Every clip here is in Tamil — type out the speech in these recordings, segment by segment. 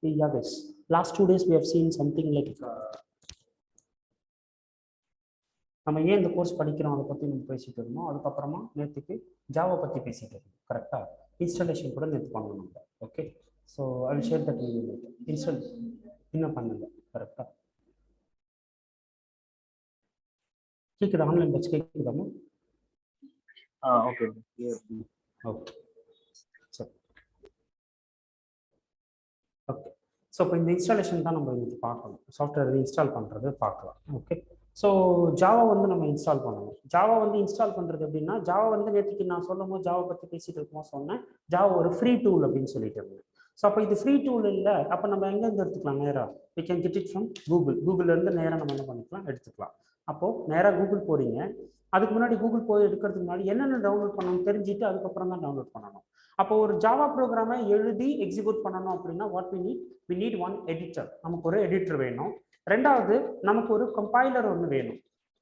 Yeah, guys. Last 2 days we have seen something like நம்ம ஏன் இந்த கோர்ஸ் படிக்கிறோம் அதை பற்றி நம்ம பேசிட்டு இருந்தோம். அதுக்கப்புறமா நேற்றுக்கு ஜாவா பற்றி பேசிட்டு இருந்தோம். கரெக்டாக இன்ஸ்டாலேஷன் கூட நேற்று பண்ணணும் நம்ம. Okay, so I will share that video later. Install இன்னும் பண்ணல. கரெக்டாக கேட்குது? ஆன்லைன் பேட்ச் கேட்குதாமா? ஓகே ஓகே சரி. ஓகே, ஸோ இப்போ இந்த இன்ஸ்டாலேஷன் தான் நம்ம இன்னைக்கு பார்க்கணும். சாஃப்ட்வேர் இன்ஸ்டால் பண்ணுறது பார்க்கலாம். ஓகே, ஸோ ஜாவா வந்து நம்ம இன்ஸ்டால் பண்ணணும். ஜாவா வந்து இன்ஸ்டால் பண்ணுறது அப்படின்னா, ஜாவா வந்து நேற்றுக்கு நான் சொல்லும் போது ஜாவா பற்றி பேசிட்டு இருக்கும்போது சொன்னேன், ஜாவா ஒரு ஃப்ரீ டூல் அப்படின்னு சொல்லிட்டு இருந்தேன். ஸோ அப்போ இது ஃப்ரீ டூல் இல்லை, அப்போ நம்ம எங்கேருந்து எடுத்துக்கலாம் நேராக? We can get it from கூகுள்லேருந்து நேராக நம்ம என்ன பண்ணிக்கலாம், எடுத்துக்கலாம். அப்போது நேராக கூகுள் போகிறீங்க. அதுக்கு முன்னாடி கூகுள் போய் எடுக்கிறதுக்கு முன்னாடி என்னென்ன டவுன்லோட் பண்ணணும் தெரிஞ்சுட்டு அதுக்கப்புறம் தான் டவுன்லோட் பண்ணணும். அப்போ ஒரு ஜாவா ப்ரோக்ராமை எழுதி எக்ஸிக்யூட் பண்ணணும் அப்படின்னா what we need one editor. நமக்கு ஒரு எடிட்டர் வேணும். ரெண்டாவது நமக்கு ஒரு கம்பைலர் ஒன்று வேணும்.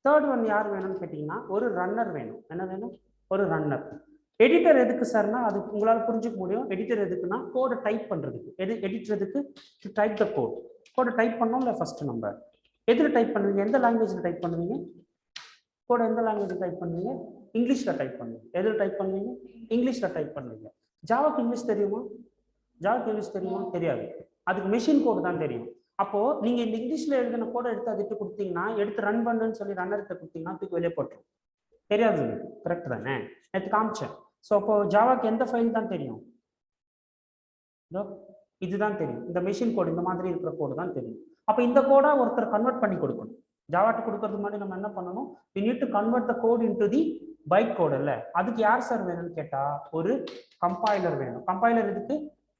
தேர்ட் ஒன் யார் வேணும்னு கேட்டிங்கன்னா ஒரு ரன்னர் வேணும். என்ன வேணும்? ஒரு ரன்னர். எடிட்டர் எதுக்கு சார்னா அது உங்களால் புரிஞ்சுக்க முடியும். எடிட்டர் எதுக்குன்னா கோடை டைப் பண்ணுறதுக்கு. எடிட்டர் எதுக்கு? To type the code. கோடை டைப் பண்ணோம்ல ஃபர்ஸ்ட் நம்ம எதில் டைப் பண்ணுவீங்க? எந்த லாங்குவேஜில் டைப் பண்ணுவீங்க? கோடை எந்த லாங்குவேஜில் டைப் பண்ணுவீங்க? இங்கிலீஷில் டைப் பண்ணுவீங்க. எதில் டைப் பண்ணுவீங்க? இங்கிலீஷில் டைப் பண்ணுவீங்க. ஜாவாக்கு இங்கிலீஷ் தெரியுமா? ஜாவாக்கு இங்கிலீஷ் தெரியுமா? தெரியாது. அதுக்கு மெஷின் கோடு தான் தெரியும். அப்போ நீங்க இந்த இங்கிலீஷ்ல எழுதின கோடை எடுத்து அதுட்டு கொடுத்தீங்கன்னா, எடுத்து ரன் பண்ணுன்னு சொல்லி ரன்னர்கிட்ட கொடுத்தீங்கன்னா தூக்கி வெளியே போட்டுரும். தெரியாது. கரெக்ட் தானே? நேற்று காமிச்சேன். ஸோ அப்போ ஜாவாக்கு எந்த ஃபைல் தான் தெரியும்? இதுதான் தெரியும். இந்த மெஷின் கோடு இந்த மாதிரி இருக்கிற கோடு தான் தெரியும். அப்போ இந்த கோடை ஒருத்தர் கன்வெர்ட் பண்ணி கொடுக்கணும். ஜாவாட்டு கொடுக்கறதுக்கு முன்னாடி நம்ம என்ன பண்ணணும்? we need to convert the code into the byte code இல்ல. அதுக்கு யார் சார் வேணும்னு கேட்டா ஒரு கம்பைலர் வேணும். கம்பைலர் இதுக்கு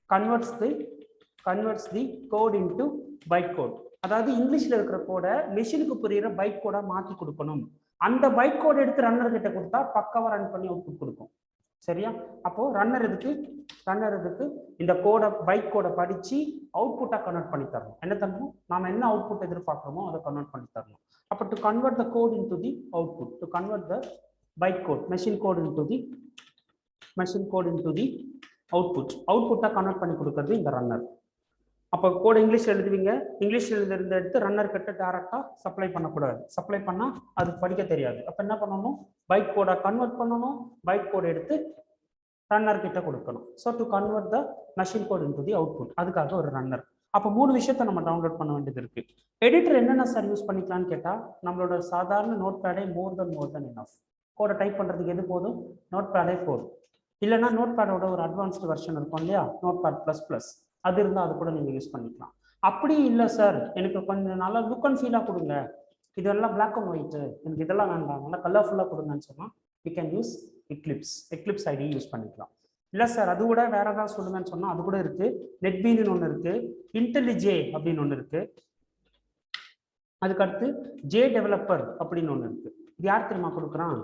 converts the code into byte code. அதாவது இங்கிலீஷ்ல இருக்கிற கோடை மெஷினுக்கு புரியுற பைட் கோடா மாத்தி கொடுக்கணும். அந்த பைட் கோட் எடுத்து ரன்னர் கிட்ட கொடுத்தா பக்காவா ரன் பண்ணி அவுட்புட் கொடுக்கும். சரியா? அப்போ ரன்னர் இதுக்கு இந்த கோடை பைட் கோடை படிச்சு அவுட்புட்டா கன்வெர்ட் பண்ணி தரணும். என்ன தரணும்? நாம என்ன அவுட்புட் எதிர்பார்க்கிறோமோ அதை கன்வெர்ட் பண்ணி தரணும். அப்போ to convert the code into the output, to convert the byte code machine code into the அவுட்புட்டா கன்வெர்ட் பண்ணி கொடுக்கறது இந்த ரன்னர். அப்போ கோட் இங்கிலீஷ்ல எழுதுவீங்க. இங்கிலீஷ்ல எழுதுறத எடுத்து ரன்னர் கிட்ட டைரக்டா சப்ளை பண்ணக்கூடாது. சப்ளை பண்ணா அது படிக்க தெரியாது. அப்ப என்ன பண்ணணும்? பைட் கோடா கன்வெர்ட் பண்ணணும். பைட் கோட் எடுத்து ரன்னர் கிட்ட கொடுக்கணும். So to convert the machine code into the output, அதுக்காக ஒரு ரன்னர். அப்போ 3 விஷயத்தை நம்ம டவுன்லோட் பண்ண வேண்டியது இருக்கு. எடிட்டர் என்னென்ன சார் யூஸ் பண்ணிக்கலாம்னு கேட்டா, நம்மளோட சாதாரண நோட் பேடே மோர் தென் எனஃப். கோடை டைப் பண்றதுக்கு எது போதும்? நோட் பேடே போதும். இல்லைன்னா நோட் பேடோட ஒரு அட்வான்ஸ்டு வெர்ஷன் இருக்கும் இல்லையா, நோட் பேட் ++, அது இருந்தால் அது கூட நீங்கள் யூஸ் பண்ணிக்கலாம். அப்படி இல்லை சார், எனக்கு கொஞ்சம் நல்லா லுக் அண்ட் ஃபீலாக கொடுங்க, இதெல்லாம் பிளாக் அண்ட் ஒயிட்டு, எனக்கு இதெல்லாம் வேண்டாம், நல்லா கலர்ஃபுல்லாக கொடுங்கன்னு சொன்னால் you can use Eclipse IDE use பண்ணிக்கலாம். இல்லை சார் அது கூட வேற ஏதாவது சொல்லுங்கன்னு சொன்னால் அது கூட இருக்கு. நெட்பீன்னு ஒன்று இருக்கு, இன்டெலிஜே அப்படின்னு ஒன்று இருக்கு, அதுக்கடுத்து ஜே டெவலப்பர் அப்படின்னு ஒன்று இருக்கு. இது யார் தெரியுமா கொடுக்குறான்?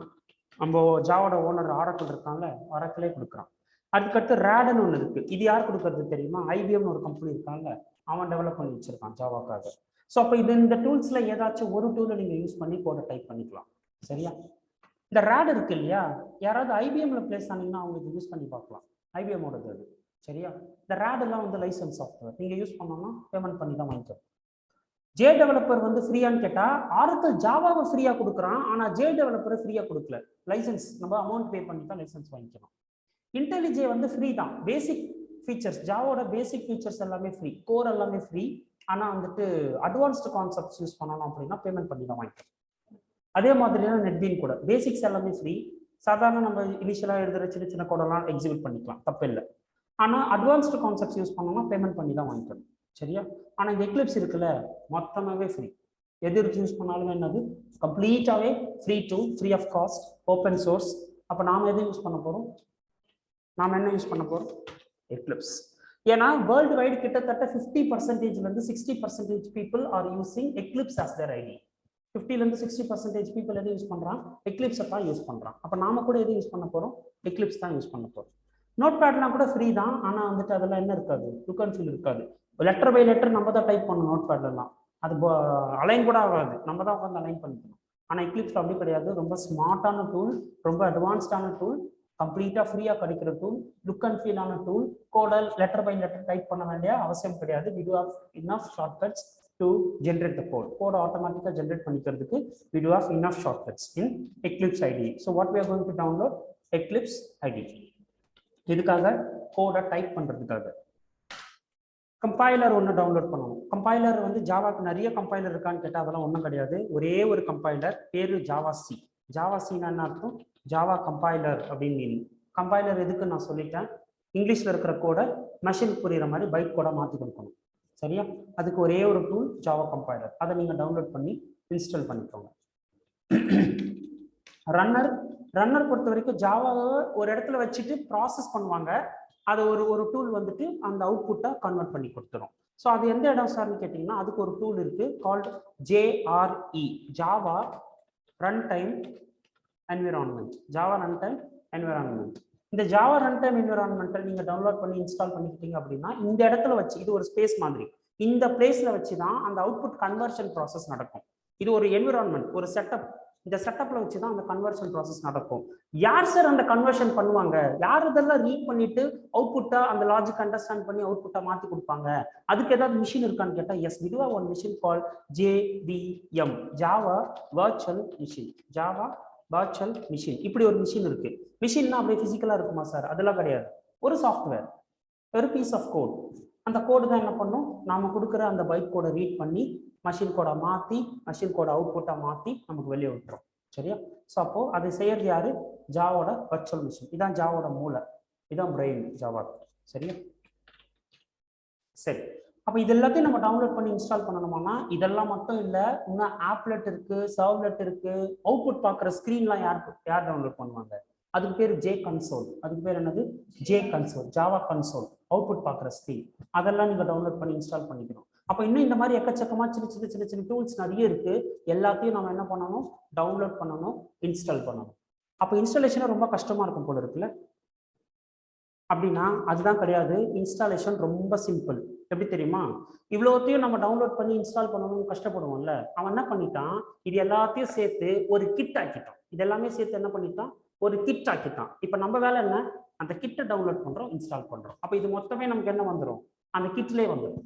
நம்ம ஜாவோட ஓனர் ஆரக்கிள் இருக்கான்ல, ஆரக்கிளே கொடுக்குறான். அதுக்கடுத்து ரேடுன்னு ஒன்று இருக்கு. இது யார் கொடுக்கறது தெரியுமா? ஐபிஎம்னு ஒரு கம்பெனி இருக்காங்க, அவன் டெவலப் பண்ணி வச்சிருக்கான் ஜாவாக்காக. ஸோ அப்போ இந்த டூல்ஸ்ல ஏதாச்சும் ஒரு டூலை நீங்க யூஸ் பண்ணி கோடை டைப் பண்ணிக்கலாம். சரியா? இந்த ரேட் இருக்கு இல்லையா, யாராவது ஐபிஎம்ல பிளேஸ் ஆனீங்கன்னா அவங்க இது யூஸ் பண்ணி பார்க்கலாம். ஐபிஎம்மோடது அது. சரியா? இந்த ரேட் எல்லாம் வந்து லைசன்ஸ் சாஃப்ட்வேர், நீங்க யூஸ் பண்ணோம்னா பேமெண்ட் பண்ணி தான் வாங்கிக்கணும். ஜே டெவலப்பர் வந்து ஃப்ரீயான்னு கேட்டா, ஆரக்கிள் ஜாவாவை ஃப்ரீயா கொடுக்குறான், ஆனா ஜே டெவலப்பரை ஃப்ரீயா கொடுக்கல. லைசன்ஸ் நம்ம அமௌண்ட் பே பண்ணி தான் லைசன்ஸ் வாங்கிக்கணும். இன்டெலிஜே வந்து ஃப்ரீ தான். பேசிக் ஃபீச்சர்ஸ், ஜாவோட பேசிக் ஃபீச்சர்ஸ் எல்லாமே ஃப்ரீ, கோர் எல்லாமே ஃப்ரீ. ஆனா வந்துட்டு அட்வான்ஸ்டு கான்செப்ட்ஸ் யூஸ் பண்ணணும் அப்படின்னா பேமெண்ட் பண்ணி தான் வாங்கிக்கணும். அதே மாதிரி தான் நெட்பீன் கூட பேசிக்ஸ் எல்லாமே ஃப்ரீ. சாதாரண நம்ம இனிஷியலா எழுதுற சின்ன சின்ன கோடெல்லாம் எக்ஸிக்யூட் பண்ணிக்கலாம், தப்பு இல்லை. ஆனா அட்வான்ஸ்டு கான்செப்ட்ஸ் யூஸ் பண்ணோம்னா பேமெண்ட் பண்ணி தான் வாங்கிக்கணும். சரியா? ஆனா இந்த எக்லிப்ஸ் இருக்குல்ல, மொத்தமாவே ஃப்ரீ. எது யூஸ் பண்ணாலும் என்னது கம்ப்ளீட்டாவே free of cost, open source. அப்ப நாம எது யூஸ் பண்ண போறோம்? நாம என்ன யூஸ் பண்ண போறோம்? எக்லிப்ஸ். ஏன்னா வேர்ல்டு வைடு கிட்டத்தட்ட 50% 60% people are using Eclipse as their IDE. 50% people எது யூஸ் பண்றான்? எக்லிப்ஸை தான் யூஸ் பண்றான். அப்ப நாம கூட எது யூஸ் பண்ண போறோம்? எக்லிப்ஸ் தான் யூஸ் பண்ண போறோம். நோட் பேட்லாம் கூட ஃப்ரீ தான், ஆனா வந்துட்டு அதெல்லாம் என்ன இருக்காது, லுக் அண்ட் ஃபீல் இருக்காது. லெட்டர் பை லெட்டர் நம்ம தான் டைப் பண்ணணும். நோட் பேட்லாம் அது அலைன் கூட ஆகாது, நம்ம தான் உட்காந்து அலைன் பண்ணிக்கணும். ஆனா எக்லிப்ஸ் அப்படி கிடையாது. ரொம்ப ஸ்மார்ட்டான டூல், ரொம்ப அட்வான்ஸ்டான டூல், கம்ப்ளீட்டா ஃப்ரீயா கிடைக்கிற டூல், லுக் அண்ட் ஃபீல் ஆன டூல். கோடல் லெட்டர் பை லெட்டர் டைப் பண்ண வேண்டிய அவசியம் கிடையாது. we do have enough shortcuts to generate the code. Code ஆட்டோமேட்டிக்கா ஜெனரேட் பண்ணிக்கிறதுக்கு we do have enough shortcuts in Eclipse IDE. so what we are going to download? Eclipse IDE. இதுக்காக கோடை டைப் பண்றதுக்காக கம்பைலர் ஒன்று டவுன்லோட் பண்ணணும். கம்பைலர் வந்து ஜாவாக்கு நிறைய கம்பைலர் இருக்கான்னு கேட்டால் அதெல்லாம் ஒன்றும் கிடையாது. ஒரே ஒரு கம்பைலர், பேரு ஜாவா-சி. ஜாவா-சின்னா என்ன அர்த்தம்? ஜாவா கம்பைலர் அப்படின்னு மீனிங். கம்பைலர் எதுக்கு நான் சொல்லிட்டேன், இங்கிலீஷ்ல இருக்கிற கோடை மெஷின் புரியுற மாதிரி பைட் கோடை மாற்றி கொடுக்கணும். சரியா? அதுக்கு ஒரே ஒரு டூல் ஜாவா கம்பைலர். அதை நீங்க டவுன்லோட் பண்ணி இன்ஸ்டால் பண்ணிக்கோங்க. ரன்னர் பொறுத்த வரைக்கும் ஜாவாவை ஒரு இடத்துல வச்சுட்டு ப்ராசஸ் பண்ணுவாங்க. அது ஒரு டூல் வந்துட்டு அந்த அவுட்புட்டை கன்வெர்ட் பண்ணி கொடுத்துரும். ஸோ அது எந்த இடம் சார்னு கேட்டிங்கன்னா அதுக்கு ஒரு டூல் இருக்கு called JRE, Java run time environment. Java run time environment. இந்த ஜாவா ரன் டைம் என்விரான்மெண்ட்டை நீங்க டவுன்லோட் பண்ணி இன்ஸ்டால் பண்ணிக்கிட்டீங்க அப்படின்னா இந்த இடத்துல வச்சு, இது ஒரு ஸ்பேஸ் மாதிரி, இந்த பிளேஸ்ல வச்சு தான் அந்த அவுட்புட் கன்வர்ஷன் ப்ராசஸ் நடக்கும். இது ஒரு என்விரான்மெண்ட், ஒரு செட்டப். இந்த செட்டப்ல வச்சு தான் அந்த கன்வர்ஷன் ப்ராசஸ் நடக்கும். யார் சார் அந்த கன்வர்ஷன் பண்ணுவாங்க? யார் இதெல்லாம் ரீட் பண்ணிட்டு அவுட்புட்டா அந்த லாஜிக் அண்டர்ஸ்டாண்ட் பண்ணி அவுட்புட்டா மாத்தி கொடுப்பாங்க? அதுக்கு ஏதாவது மிஷின் இருக்கான்னு கேட்டா yes, we do have one machine called JVM, Java virtual machine. Java virtual machine, இப்படி ஒரு மிஷின் இருக்கு. மிஷின்னா அப்படியே பிசிக்கலா இருக்குமா சார்? அதெல்லாம் கிடையாது. ஒரு சாஃப்ட்வேர், ஒரு பீஸ் ஆஃப் கோட். அந்த கோடு தான் என்ன பண்ணும், நாம கொடுக்குற அந்த பைட் கோடை ரீட் பண்ணி மஷின் கோடை மாற்றி மஷின் கோடை அவுட்புட்டை மாற்றி நமக்கு வெளியே விட்டுரும். சரியா? ஸோ அப்போ அதை செய்யறது யாரு? ஜாவோட வர்ச்சுவல் மிஷின். இதான் ஜாவோட மூளை, இதான் பிரெயின் ஜாவா. சரியா? சரி, அப்போ இது எல்லாத்தையும் நம்ம டவுன்லோட் பண்ணி இன்ஸ்டால் பண்ணணுமானா இதெல்லாம் மட்டும் இல்லை, இன்னும் ஆப்லெட் இருக்கு, சர்வ்லெட் இருக்கு. அவுட்புட் பார்க்குற ஸ்க்ரீன்லாம் யார் டவுன்லோட் பண்ணுவாங்க? அதுக்கு பேர் ஜே கன்சோல். அதுக்கு பேர் என்னது? J console, Java console, output பார்க்குற ஸ்க்ரீன். அதெல்லாம் நீங்கள் டவுன்லோட் பண்ணி இன்ஸ்டால் பண்ணிக்கணும். அப்போ இன்னும் இந்த மாதிரி எக்கச்சக்கமாக சின்ன டூல்ஸ் நிறைய இருக்கு. எல்லாத்தையும் நம்ம என்ன பண்ணணும்? டவுன்லோட் பண்ணணும், இன்ஸ்டால் பண்ணணும். அப்போ இன்ஸ்டாலேஷன் ரொம்ப கஷ்டமா இருக்கும் போல இருக்குல்ல? அப்படின்னா அதுதான் கிடையாது. இன்ஸ்டாலேஷன் ரொம்ப சிம்பிள். எப்படி தெரியுமா? இவ்வளோத்தையும் நம்ம டவுன்லோட் பண்ணி இன்ஸ்டால் பண்ணணும்னு கஷ்டப்படுவோம்ல, அவன் என்ன பண்ணிட்டான், இது எல்லாத்தையும் சேர்த்து ஒரு கிட் ஆக்கிட்டான். இது எல்லாமே சேர்த்து என்ன பண்ணிட்டான்? ஒரு கிட் ஆக்கிட்டான். இப்போ நம்ம வேலை என்ன? அந்த கிட்டை டவுன்லோட் பண்றோம், இன்ஸ்டால் பண்றோம். அப்போ இது மொத்தமே நமக்கு என்ன வந்துடும்? அந்த கிட்லேயே வந்துடும்.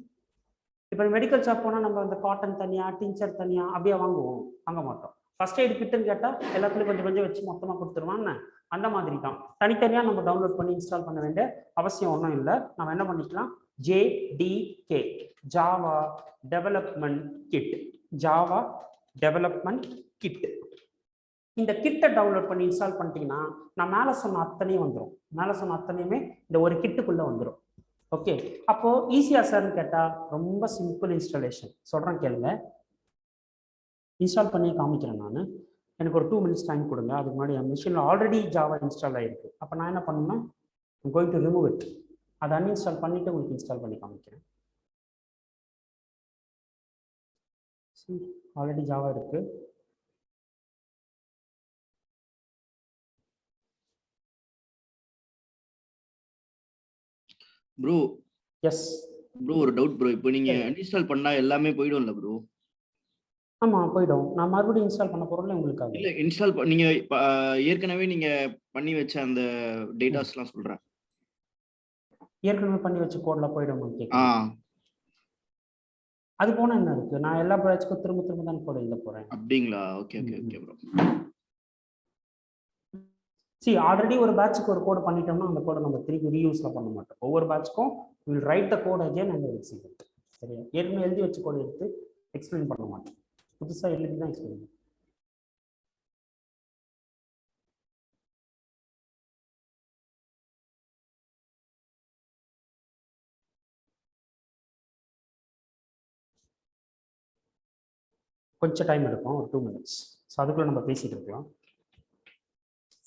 இப்போ மெடிக்கல் ஷாப் போனால் நம்ம அந்த காட்டன் தனியா, டிஞ்சர் தனியா அப்படியே வாங்குவோம்? வாங்க மாட்டோம். ஃபர்ஸ்ட் எய்டு கிட்டுன்னு கேட்டால் எல்லாத்துலையும் கொஞ்சம் கொஞ்சம் வச்சு மொத்தமாக கொடுத்துருவான்னு. அந்த மாதிரி தான் தனித்தனியாக நம்ம டவுன்லோட் பண்ணி இன்ஸ்டால் பண்ண வேண்டிய அவசியம் ஒன்றும் இல்லை. நம்ம என்ன பண்ணிக்கலாம்? JDK, Java development kit. Java development kit. இந்த கிட்டை டவுன்லோட் பண்ணி இன்ஸ்டால் பண்ணிட்டீங்கன்னா நான் மேலே சொன்ன அத்தனையும் வந்துடும். மேலே சொன்ன அத்தனையுமே இந்த ஒரு கிட்டுக்குள்ளே வந்துடும். ஓகே, அப்போ ஈஸியா சார்னு கேட்டா ரொம்ப சிம்பிள் இன்ஸ்டாலேஷன். சொல்றேன் கேளுங்க. இன்ஸ்டால் பண்ணி காமிக்கிறேன் நான். எனக்கு ஒரு 2 minutes டைம் கொடுங்க. அதுக்கு முன்னாடி என் மிஷினில் ஆல்ரெடி ஜாவா இன்ஸ்டால் ஆகிருக்கு. அப்போ நான் என்ன பண்ணணும்னா கோயிங் டு ரிமூவ் இட். அதை அன்இன்ஸ்டால் பண்ணிட்டு உங்களுக்கு இன்ஸ்டால் பண்ணி காமிக்கிறேன். ஆல்ரெடி ஜாவா இருக்கு. ப்ரோ எஸ் ப்ரோ, ஒரு டவுட் ப்ரோ. இப்போ நீங்க அன்இன்ஸ்டால் பண்ணா எல்லாமே போய்டும்ல ப்ரோ? ஆமா போய்டும். நான் மறுபடியும் இன்ஸ்டால் பண்ண போறேன்ல உங்களுக்காக. இல்ல, இன்ஸ்டால் நீங்க ஏற்கனவே நீங்க பண்ணி வச்ச அந்த டேட்டாஸ்லாம் சொல்றேன். ஏற்கனவே பண்ணி வச்ச கோட்ல போய்டும் கேக்குறேன். அது போனா என்ன இருக்கு? நான் எல்லா பேட்ச்க்கும் திரும்ப தான் கோட் எழுத போறேன். அப்படிங்களா? Okay okay okay bro. Already ஒரு பேட்சுக்கு ஒரு கோட் பண்ணிட்டோம்னா அந்த கோடை நம்ம திருப்பி ரீயூஸ்ல பண்ண மாட்டோம். ஒவ்வொரு பேட்ச்க்கும் will write the code again and execute it. சரியா? ஏற்கனவே எழுதி வச்ச கோட் எடுத்து எக்ஸ்பிளைன் பண்ண மாட்டோம். புதுசா எழுதி தான் எக்ஸ்பிளைன் பண்ணுவோம். கொஞ்சம் டைம் எடுக்கும், ஒரு 2 minutes. ஸோ அதுக்குள்ள நம்ம பேசிட்டு இருக்கலாம்.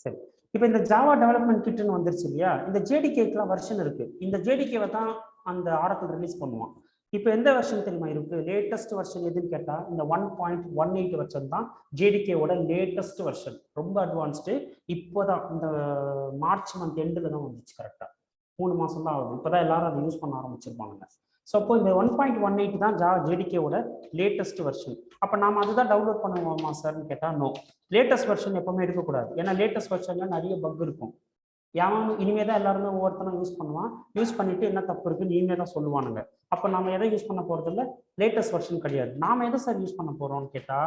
சரி, இப்போ இந்த ஜாவா டெவலப்மெண்ட் கிட்னு வந்துருச்சு இல்லையா? இந்த JDKக்குலாம் வெர்ஷன் இருக்கு. இந்த JDKவை தான் அந்த ஆரக்கிள் ரிலீஸ் பண்ணுவான். இப்போ எந்த வெர்ஷன் தெரியுமா இருக்கு? லேட்டஸ்ட் வெர்ஷன் எதுன்னு கேட்டா இந்த 1.18 வெர்ஷன் தான் JDKவோட லேட்டஸ்ட் வெர்ஷன். ரொம்ப அட்வான்ஸ்டு. இப்போதான் இந்த மார்ச் மந்த் எண்டில் தான் வந்துச்சு. கரெக்டா 3 மாசம் தான் ஆகுது. இப்போதான் எல்லாரும் அதை யூஸ் பண்ண ஆரம்பிச்சிருப்பாங்க. ஸோ அப்போ இந்த 1.18 தான் JDKவோட லேட்டஸ்ட் வெர்ஷன். அப்போ நாம அதுதான் டவுன்லோட் பண்ணுவோமா சார்னு கேட்டால் நோ. லேட்டஸ்ட் வெர்ஷன் எப்பவுமே எடுக்கக்கூடாது. ஏன்னா லேட்டஸ்ட் வெர்ஷன்ல நிறைய பக் இருக்கும். இனிமே தான் எல்லாருமே ஒவ்வொருத்தரும் யூஸ் பண்ணுவான். யூஸ் பண்ணிட்டு என்ன தப்பு இருக்குன்னு இனிமே தான் சொல்லுவானுங்க. அப்போ நம்ம எதை யூஸ் பண்ண போறது இல்லை? லேட்டஸ்ட் வெர்ஷன் கிடையாது. நாம எதை சார் யூஸ் பண்ண போறோம்னு கேட்டா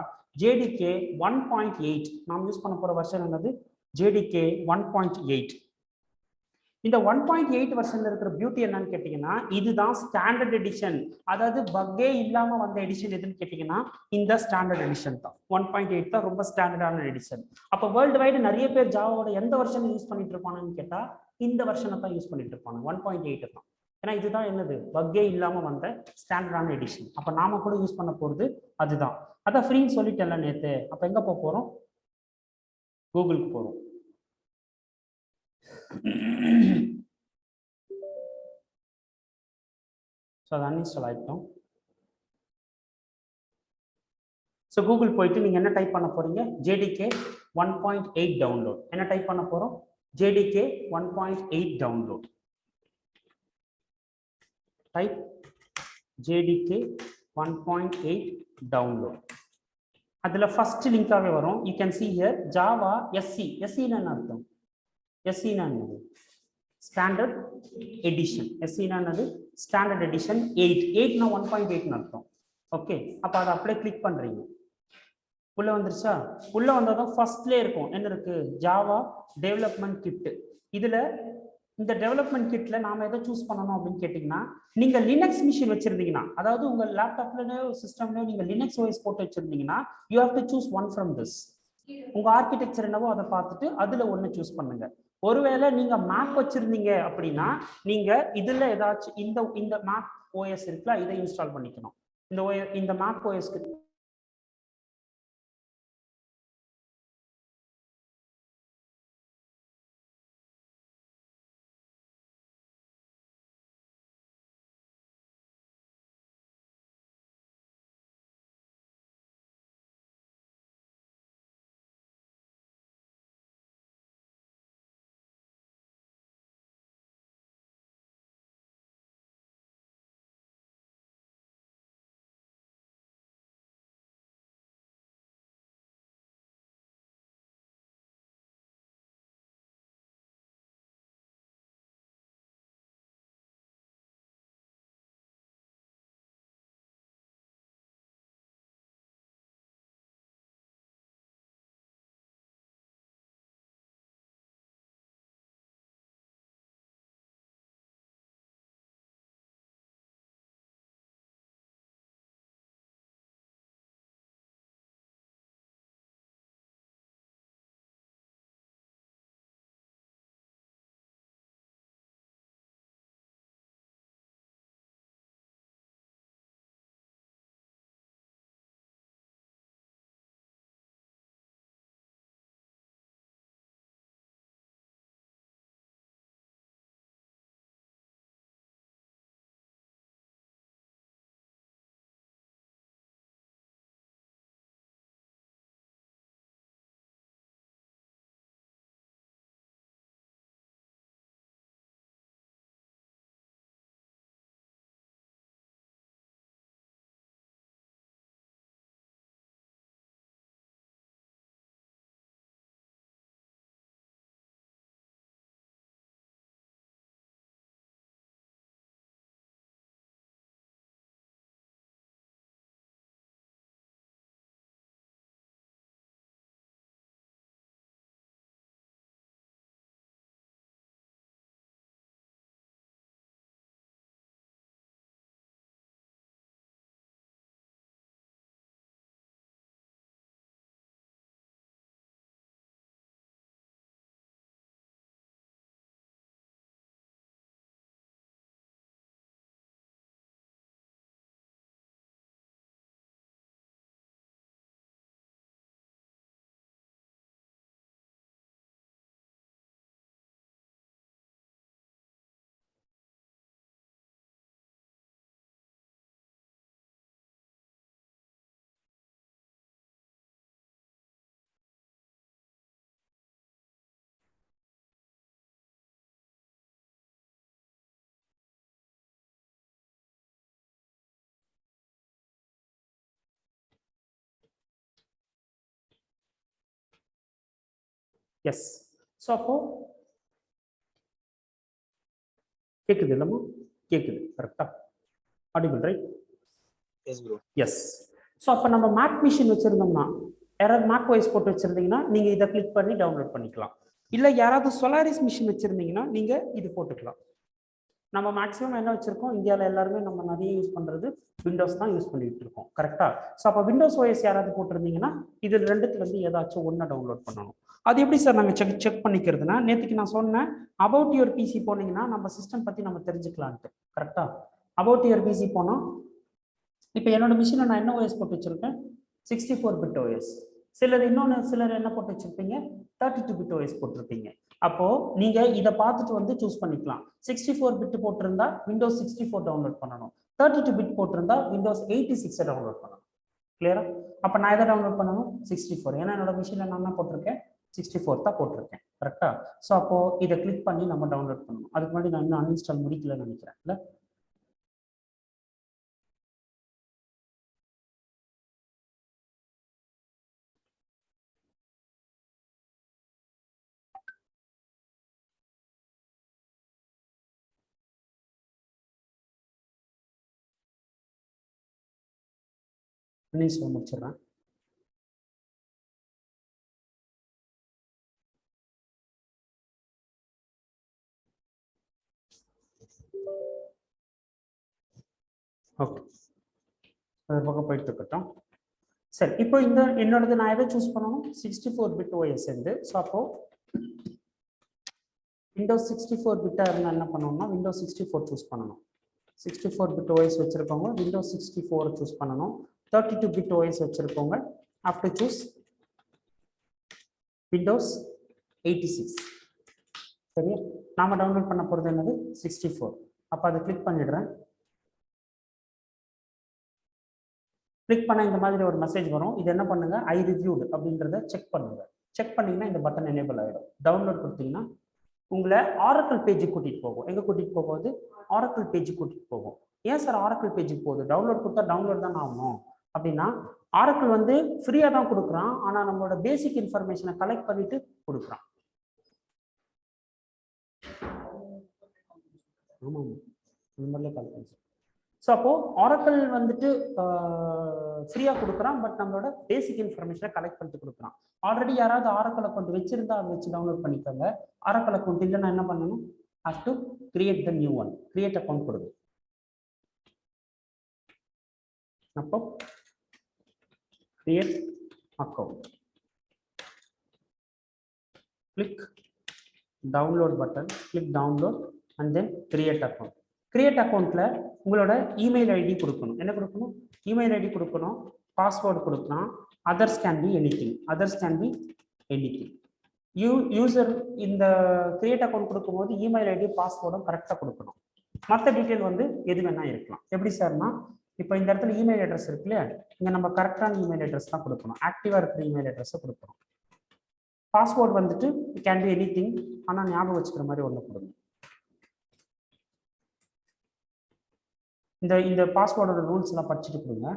JDK 1.8 நாம் யூஸ் பண்ண போற வெர்ஷன் என்னது? JDK 1.8. இந்த 1.8 வெர்ஷன்ல இருக்கிற பியூட்டி என்னன்னு கேட்டீங்கன்னா இதுதான் ஸ்டாண்டர்ட் எடிஷன். அதாவது பக்கே இல்லாம வந்த எடிஷன் எதுன்னு கேட்டீங்கன்னா இந்த ஸ்டாண்டர்ட் எடிஷன் தான். 1.8 தான் ரொம்ப ஸ்டாண்டர்டான எடிஷன். அப்போ வேர்ல்டு வைடு நிறைய பேர் ஜாவாவோட எந்த வெர்ஷன் யூஸ் பண்ணிட்டு இருப்பானுன்னு கேட்டா இந்த வெர்ஷனை தான் யூஸ் பண்ணிட்டு இருப்பாங்க. 1.8 தான். ஏன்னா இதுதான் என்னது பக்கே இல்லாம வந்த ஸ்டாண்டர்டான எடிஷன். அப்ப நாம கூட யூஸ் பண்ண போறது அதுதான். அதான் ஃப்ரீன்னு சொல்லிட்டேன்ல நேத்து. அப்ப எங்க போக போறோம்? கூகுளுக்கு போறோம். ஸோ அதை அன்இன்ஸ்டால் ஆகிட்டோம். ஸோ கூகுள் போயிட்டு நீங்கள் என்ன டைப் பண்ண போறீங்க? JDK 1.8 download. என்ன டைப் பண்ண போகிறோம்? JDK 1.8 download. Type JDK 1.8 download. அதில் ஃபர்ஸ்ட் லிங்காகவே வரும். You can see here Java SE. SEன்னு என்ன அர்த்தம்? SEன்னா என்னது? Standard edition. SEன்னா என்னது? Standard edition 8. 8னா 1.8ன்னு அர்த்தம். ஓகே, அப்போ அதை அப்படியே கிளிக் பண்ணுறீங்க. உள்ள வந்துருச்சா? உள்ள வந்ததும் ஃபர்ஸ்ட்லேயே இருக்கும் என்ன இருக்கு? Java development kit. இதுல இந்த டெவலப்மெண்ட் கிட்ல நாம எதை சூஸ் பண்ணணும் அப்படின்னு கேட்டீங்கன்னா, நீங்க லினக்ஸ் மிஷின் வச்சிருந்தீங்கன்னா, அதாவது உங்க லேப்டாப்லயோ சிஸ்டம்லயோ நீங்க லினக்ஸ் OS போட்டு வச்சிருந்தீங்கன்னா, you have to choose one from this. உங்க ஆர்கிடெக்சர் என்னவோ அதை பார்த்துட்டு அதுல ஒன்னு சூஸ் பண்ணுங்க. ஒருவேளை நீங்க மேக் வச்சிருந்தீங்க அப்படின்னா, நீங்க இதுல ஏதாச்சும் இந்த மேக் OS இருக்குல்ல, இதை இன்ஸ்டால் பண்ணிக்கணும். இந்த மேக் OSக்கு எஸ். ஸோ அப்போ கேக்குது இல்லம்மா? கேக்குது கரெக்டா? Audible right? Yes bro. Yes. So அப்போ நம்ம மேக் மிஷின் வச்சிருந்தோம்னா, யாராவது மேக் OS போட்டு வச்சிருந்தீங்கன்னா நீங்க இதை கிளிக் பண்ணி டவுன்லோட் பண்ணிக்கலாம். இல்லை யாராவது சொலாரிஸ் மிஷின் வச்சிருந்தீங்கன்னா நீங்க இது போட்டுக்கலாம். நம்ம மேக்ஸிமம் என்ன வச்சிருக்கோம்? இந்தியாவில் எல்லாருமே நம்ம நிறைய யூஸ் பண்றது விண்டோஸ் தான் யூஸ் பண்ணிட்டு இருக்கோம். கரெக்டா? ஸோ அப்போ விண்டோஸ் OS யாராவது போட்டிருந்தீங்கன்னா இது ரெண்டுத்துல இருந்து ஏதாச்சும் ஒன்று டவுன்லோட் பண்ணணும். அது எப்படி சார் நாங்கள் செக் பண்ணிக்கிறதுனா, நேற்றுக்கு நான் சொன்னேன் அபவுட் யுவர் பிசி போனீங்கன்னா நம்ம சிஸ்டம் பற்றி நம்ம தெரிஞ்சுக்கலான்ட்டு. கரெக்டாக அபவுட் யுவர் பிசி போனோம். இப்போ என்னோட மிஷினில் நான் என்ன ஓஎஸ் போட்டு வச்சுருக்கேன்? 64 பிட் ஓஎஸ். சிலர் என்ன போட்டு வச்சுருப்பீங்க? 32 பிட் ஓஎஸ் போட்டிருப்பீங்க. அப்போது நீங்கள் இதை பார்த்துட்டு வந்து சூஸ் பண்ணிக்கலாம். 64 பிட் போட்டிருந்தா விண்டோஸ் 64 டவுன்லோட் பண்ணணும். 32 பிட் போட்டிருந்தா விண்டோஸ் 86 டவுன்லோட் பண்ணணும். கிளியரா? அப்போ நான் எதை டவுன்லோட் பண்ணணும்? 64. ஏன்னா என்னோட மிஷினில் நான் என்ன போட்டிருக்கேன்? 64 தான் போட்டிருக்கேன். கரெக்டா? ஸோ அப்போ இதை கிளிக் பண்ணி நம்ம டவுன்லோட் பண்ணணும். அதுக்கு முன்னாடி நான் இன்னும் அன்இன்ஸ்டால் முடிக்கலன்னு நினைக்கிறேன். இல்லை அன்இன்ஸ்டால் முடிச்சிடுறேன். ஓகே, அது பக்கம் போயிட்டு இருக்கட்டும். சரி, இப்போ இந்த என்னோடது நான் எதை சூஸ் பண்ணணும்? 64 பிட் ஓஎஸ் இருந்து. ஸோ அப்போ விண்டோஸ் 64 பிட்டாக இருந்தால் என்ன பண்ணணும்னா விண்டோஸ் 64 சூஸ் பண்ணணும். 64 பிட் ஓஎஸ் வச்சுருக்கவங்க விண்டோஸ் 64 சூஸ் பண்ணணும். 32 பிட் ஓஎஸ் வச்சுருக்கவங்க ஆஃப்டர் சூஸ் விண்டோஸ் 86. சரியா? நாம் டவுன்லோட் பண்ண போகிறது என்னது? 64. அப்போ அதை கிளிக் பண்ணிடுறேன். கிளிக் பண்ண இந்த மாதிரி ஒரு மெசேஜ் வரும். இது என்ன பண்ணுங்க? ஐ ரிவ்யூடு அப்படின்றத செக் பண்ணுங்க. செக் பண்ணீங்கன்னா இந்த பட்டன் எனேபிள் ஆகிடும். டவுன்லோட் கொடுத்தீங்கன்னா உங்களை ஆரக்கிள் பேஜுக்கு கூட்டிகிட்டு போகும். எங்கே கூட்டிகிட்டு போகும்போது ஆரக்கிள் பேஜுக்கு கூட்டிகிட்டு போகும். ஏன் சார் ஆரக்கிள் பேஜுக்கு போகுது? டவுன்லோட் கொடுத்தா டவுன்லோட் தான் ஆகணும் அப்படின்னா, ஆரக்கிள் வந்து ஃப்ரீயாக தான் கொடுக்குறான். ஆனால் நம்மளோட பேசிக் இன்ஃபர்மேஷனை கலெக்ட் பண்ணிட்டு கொடுக்குறான். ஆமாம், இந்த மாதிரிலே கால் பண்ணி. ஸோ அப்போ ஆரக்கிள் வந்துட்டு ஃப்ரீயாக கொடுக்குறான். பட் நம்மளோட பேசிக் இன்ஃபர்மேஷனை கலெக்ட் பண்ணிட்டு கொடுக்குறான். ஆல்ரெடி யாராவது ஆரக்கிள் அக்கௌண்ட் வச்சிருந்தா அதை வச்சு டவுன்லோட் பண்ணிக்கோங்க. ஆரக்கிள் அக்கௌண்ட் இல்லைன்னா என்ன பண்ணணும்? Have to create the new one. Create account கொடுங்க. அப்போ create account, click download button, click download and then create account. Create அக்கௌண்ட்ல உங்களோட இமெயில் ஐடி கொடுக்கணும். என்ன கொடுக்கணும்? இமெயில் ஐடி கொடுக்கணும், பாஸ்வேர்டு கொடுக்கலாம். Others can be anything. Others can be anything. User இந்த கிரியேட் அக்கௌண்ட் கொடுக்கும்போது இமெயில் ஐடி பாஸ்வேர்டும் கரெக்டாக கொடுக்கணும். மற்ற டீட்டெயில் வந்து எது வேணா இருக்கலாம். எப்படி சார்னா, இப்போ இந்த இடத்துல இமெயில் அட்ரஸ் இருக்கு இல்லையா, இங்கே நம்ம கரெக்டான இமெயில் அட்ரஸ் தான் கொடுக்கணும். ஆக்டிவாக இருக்கிற இமெயில் அட்ரஸை கொடுக்கணும். பாஸ்வேர்டு வந்துட்டு கேன் பி எனிதிங், ஆனால் ஞாபகம் வச்சுக்கிற மாதிரி ஒன்று கொடுங்க. இந்த பாஸ்வேர்டோட ரூல்ஸ் எல்லாம் படிச்சுட்டு கொடுங்க.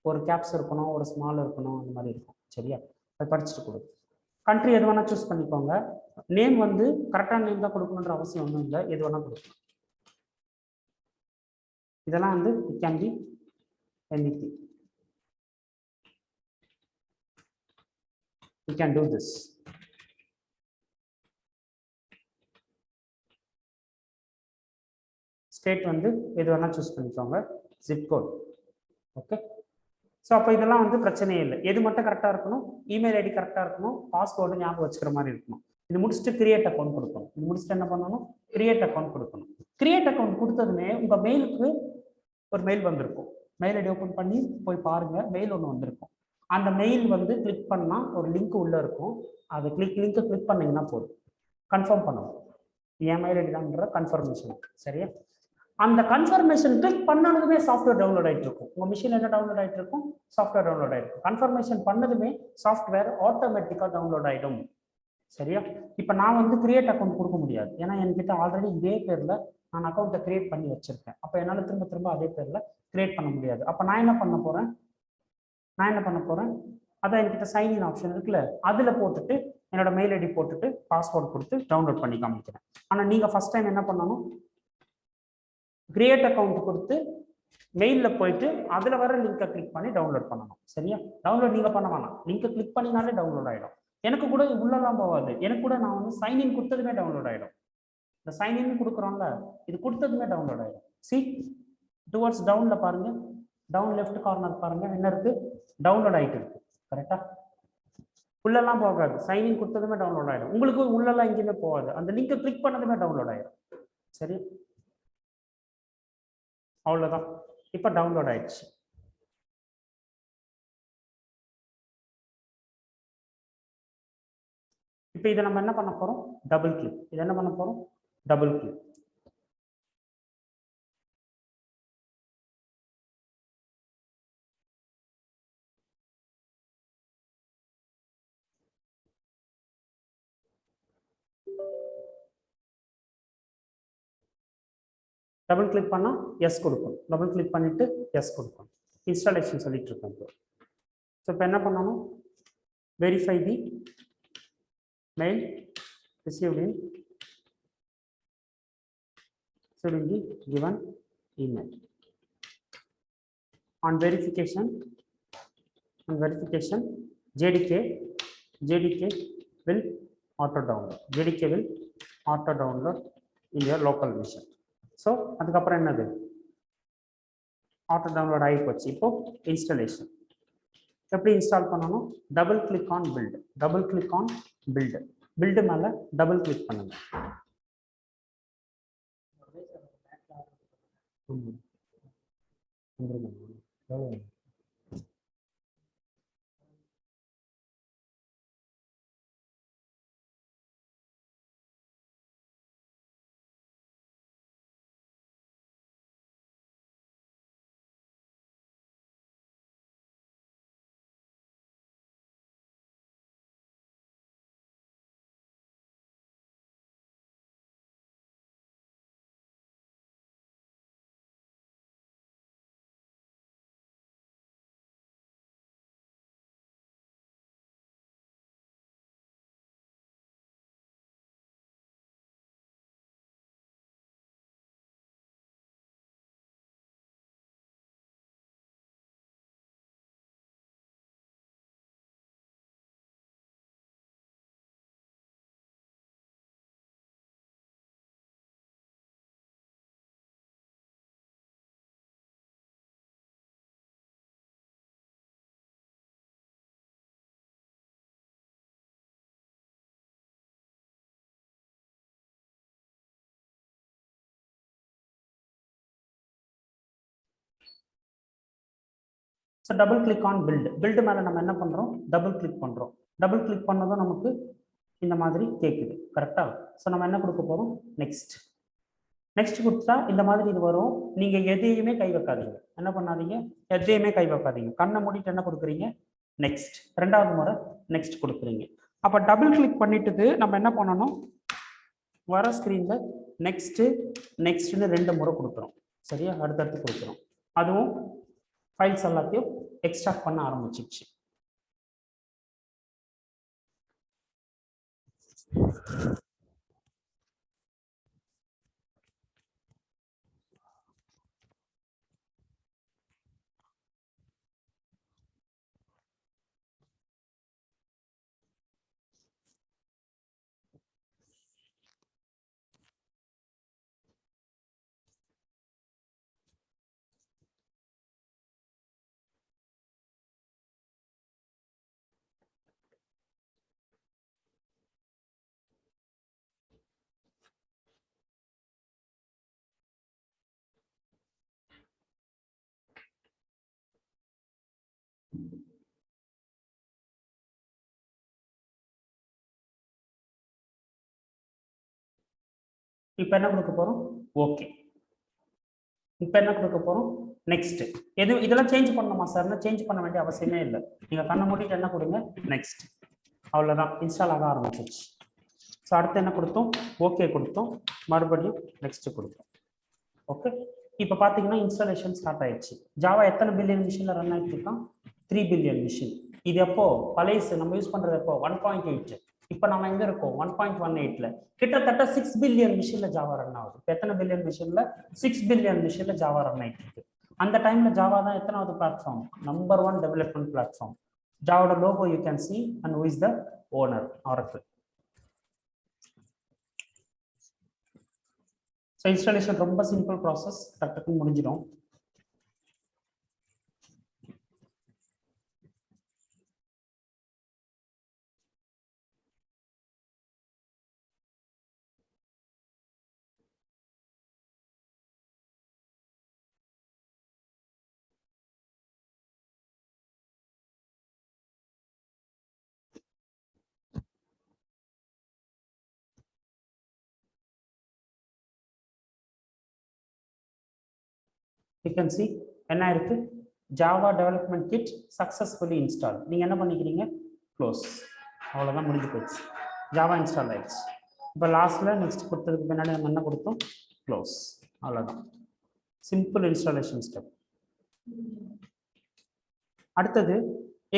ஒரு கேப்ஸ் இருக்கணும், ஒரு ஸ்மால் இருக்கணும், அந்த மாதிரி இருக்கும். சரியா? அதை படிச்சுட்டு கொடுங்க. கண்ட்ரி எது வேணா சூஸ் பண்ணிக்கோங்க. நேம் வந்து கரெக்டான நேம் தான் கொடுக்கணுன்ற அவசியம் ஒன்றும் இல்லை, எது வேணா கொடுக்கணும். இதெல்லாம் வந்து it can be anything. You can do this. State வந்து எது வேணா சூஸ் பண்ணிக்கோங்க. Zip code. ஓகே. ஸோ அப்போ இதெல்லாம் வந்து பிரச்சனையே இல்லை. எது மட்டும் கரெக்டாக இருக்கணும்? இமெயில் ஐடி கரெக்டாக இருக்கணும், பாஸ்வேர்டு ஞாபகம் வச்சுக்கிற மாதிரி இருக்கணும். இது முடிச்சுட்டு கிரியேட் அக்கௌண்ட் கொடுக்கணும். இது முடிச்சுட்டு என்ன பண்ணணும்? கிரியேட் அக்கௌண்ட் கொடுக்கணும். கிரியேட் அக்கௌண்ட் கொடுத்ததுமே உங்கள் மெயிலுக்கு ஒரு மெயில் வந்திருக்கும். மெயில் ஐடி ஓப்பன் பண்ணி போய் பாருங்க, மெயில் ஒன்று வந்திருக்கும். அந்த மெயில் வந்து கிளிக் பண்ணால் ஒரு லிங்க் உள்ளே இருக்கும். அதை லிங்கை கிளிக் பண்ணிங்கன்னா போதும். கன்ஃபார்ம் பண்ணணும். என் மெயில் ஐடி தான்ன்ற கன்ஃபர்மேஷன். சரியா? அந்த கன்ஃபர்மேஷன் கிளிக் பண்ணதுமே சாஃப்ட்வேர் டவுன்லோட் ஆகிட்டு இருக்கும். உங்கள் மிஷின் என்ன டவுன்லோட் ஆகிட்டு இருக்கும்? சாஃப்ட்வேர் டவுன்லோட் ஆகிருக்கும். கன்ஃபர்மேஷன் பண்ணதுமே சாஃப்ட்வேர் ஆட்டோமேட்டிக்காக டவுன்லோட் ஆகிடும். சரியா? இப்போ நான் வந்து கிரியேட் அக்கௌண்ட் கொடுக்க முடியாது. ஏன்னா என்கிட்ட ஆல்ரெடி இதே பேரில் நான் அக்கௌண்ட்டை கிரியேட் பண்ணி வச்சிருக்கேன். அப்போ என்னால் திரும்ப அதே பேரில் கிரியேட் பண்ண முடியாது. அப்போ நான் என்ன பண்ண போகிறேன்? அதான் என்கிட்ட சைன்இன் ஆப்ஷன் இருக்குல்ல, அதில் போட்டுட்டு என்னோட மெயில் ஐடி போட்டுட்டு பாஸ்வேர்டு கொடுத்து டவுன்லோட் பண்ணி காமிக்கிறேன். ஆனால் நீங்கள் ஃபர்ஸ்ட் டைம் என்ன பண்ணணும்? கிரியேட் அக்கௌண்ட் கொடுத்து மெயிலில் போயிட்டு அதில் வர லிங்கை கிளிக் பண்ணி டவுன்லோட் பண்ணணும். சரியா? டவுன்லோட் நீங்கள் பண்ண வேணாம், லிங்கை கிளிக் பண்ணினாலே டவுன்லோட் ஆகிடும். எனக்கு கூட உள்ளெல்லாம் போகாது. எனக்கு கூட நான் வந்து சைன்இன் கொடுத்ததுமே டவுன்லோட் ஆகிடும். இந்த சைன்இன் கொடுக்குறோம்ல, இது கொடுத்ததுமே டவுன்லோட் ஆகிடும். சி டுவர்ட்ஸ் டவுனில் பாருங்க, டவுன் லெஃப்ட் கார்னர் பாருங்க, என்ன இருக்கு? டவுன்லோட் ஆகிட்டு இருக்கு. கரெக்டா? உள்ளெல்லாம் போகாது. சைனிங் கொடுத்ததுமே டவுன்லோட் ஆயிடும். உங்களுக்கு உள்ளெல்லாம் எங்கேயுமே போகாது. அந்த லிங்கை கிளிக் பண்ணதுமே டவுன்லோட் ஆயிடும். சரி, அவ்வளவுதான். இப்ப டவுன்லோட் ஆயிடுச்சு. இப்போ இதை நம்ம என்ன பண்ண போறோம்? Double click. இதை என்ன பண்ண போறோம்? Double click. டபுள் கிளிக் பண்ணா எஸ் கொடுக்கும். டபுள் கிளிக் பண்ணிட்டு எஸ் கொடுக்கும். இன்ஸ்டாலேஷன் சொல்லிட்டு இருக்கோம். ஸோ இப்போ என்ன பண்ணணும்? Verify the mail received in the given email. On verification, JDK will auto download. JDK will auto download in your local machine. So அதுக்கப்புறம் என்னது? ஆட்டோ டவுன்லோட் ஆகி போச்சு. இப்போ இன்ஸ்டாலேஷன் எப்படி இன்ஸ்டால் பண்ணணும்? Double click on build. Double click on build. Build மேல டபுள் கிளிக் பண்ணுங்க. So double click on build. Build மேலே நம்ம என்ன பண்ணுறோம்? டபுள் கிளிக் பண்ணுறோம். டபுள் கிளிக் பண்ணதும் நமக்கு இந்த மாதிரி கேட்குது. கரெக்டாக? ஸோ நம்ம என்ன கொடுக்க போகிறோம்? நெக்ஸ்ட். நெக்ஸ்ட் கொடுத்தா இந்த மாதிரி இது வரும். நீங்கள் எதையுமே கை வைக்காதீங்க. என்ன பண்ணாதீங்க? எதையுமே கை வைக்காதீங்க. கண்ணை மூடிட்டு என்ன கொடுக்குறீங்க? நெக்ஸ்ட். ரெண்டாவது முறை நெக்ஸ்ட் கொடுக்குறீங்க. அப்போ டபுள் கிளிக் பண்ணிட்டு நம்ம என்ன பண்ணணும்? வர ஸ்க்ரீனில் நெக்ஸ்ட்னு 2 முறை கொடுக்குறோம். சரியா? அடுத்தடுத்து கொடுக்குறோம். அதுவும் ஃபைல்ஸ் எல்லாத்தையும் எக்ஸ்ட்ராக்ட் பண்ண ஆரம்பிச்சிச்சு. இப்போ என்ன கொடுக்க போறோம்? ஓகே. இப்போ என்ன கொடுக்க போறோம்? நெக்ஸ்ட். இதெல்லாம் சேஞ்ச் பண்ணணுமா சார்னா? சேஞ்ச் பண்ண வேண்டிய அவசியமே இல்லை. நீங்க கண்ணை மூடிட்டு என்ன கொடுங்க? நெக்ஸ்ட். அவ்வளவுதான். இன்ஸ்டால் ஆக ஆரம்பிச்சிச்சு. ஸோ அடுத்து என்ன கொடுத்தோம்? ஓகே கொடுத்தோம். மறுபடியும் நெக்ஸ்ட் கொடுத்தோம். ஓகே. இப்போ பார்த்தீங்கன்னா இன்ஸ்டாலேஷன் ஸ்டார்ட் ஆயிடுச்சு. ஜாவா எத்தனை பில்லியன் மிஷின்ல ரன் ஆகிட்டு இருக்கான்? 3 பில்லியன் மிஷின். இது எப்போ? பழைய நம்ம யூஸ் பண்றது எப்போ? 1.8. இப்போ நம்ம எங்க இருக்கோம்? 1.18ல. கிட்டத்தட்ட 6 பில்லியன் மிஷின்ல ஜாவா ரன் ஆகுது. இப்போ எத்தனை பில்லியன் மிஷின்ல? 6 பில்லியன் மிஷின்ல ஜாவா ரன் ஆகிட்டு இருக்கு. அந்த டைம்ல ஜாவா தான் எத்தனாவது பிளாட்ஃபார்ம்? Number 1 development platform. ஜாவோட logo you can see and who is the owner? Oracle. So installation ரொம்ப சிம்பிள் ப்ராசஸ். டக்குன்னு முடிஞ்சிடும். யூ கேன் சி என்ன இருக்கு, Java development kit successfully install. நீங்கள் என்ன பண்ணிக்கிறீங்க, க்ளோஸ். அவ்வளோதான், முடிஞ்சு போச்சு. ஜாவா இன்ஸ்டால் ஆயிடுச்சு. இப்போ லாஸ்ட்டில் நெக்ஸ்ட் கொடுத்ததுக்கு பின்னாடி நம்ம என்ன கொடுத்தோம், க்ளோஸ். அவ்வளோதான், சிம்பிள் இன்ஸ்டாலேஷன் ஸ்டெப். அடுத்தது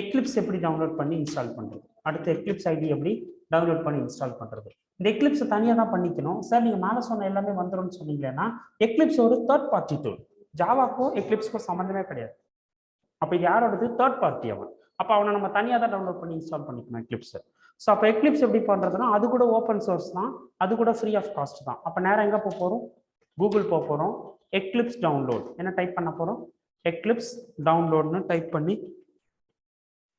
எக்லிப்ஸ் எப்படி டவுன்லோட் பண்ணி இன்ஸ்டால் பண்ணுறது. அடுத்து எக்லிப்ஸ் ஐடி எப்படி டவுன்லோட் பண்ணி இன்ஸ்டால் பண்ணுறது. இந்த எக்லிப்ஸ் தனியாக தான் பண்ணிக்கணும் சார். நீங்கள் மேலே சொன்ன எல்லாமே வந்துடும்னு சொன்னீங்கன்னா, எக்லிப்ஸ் ஒரு தேர்ட் பார்ட்டி டூல். ஜாவாக்கும் எக்லிப்ஸ்க்கும் சம்மந்தமே கிடையாது. அப்போ இது யாரோடது, தேர்ட் பார்ட்டி அவன். அப்போ அவனை நம்ம தனியாக தான் டவுன்லோட் பண்ணி இன்ஸ்டால் பண்ணிக்கணும் எக்லிப்ஸ். ஸோ அப்போ எக்லிப்ஸ் எப்படி பண்ணுறதுன்னா, அது கூட ஓப்பன் சோர்ஸ் தான், அது கூட ஃப்ரீ ஆஃப் காஸ்ட் தான். அப்போ நேரம் எங்கே போக போகிறோம், கூகுள் போக போகிறோம், எக்லிப்ஸ் டவுன்லோட் என்ன டைப் பண்ண போகிறோம், எக்லிப்ஸ் டவுன்லோட்னு டைப் பண்ணி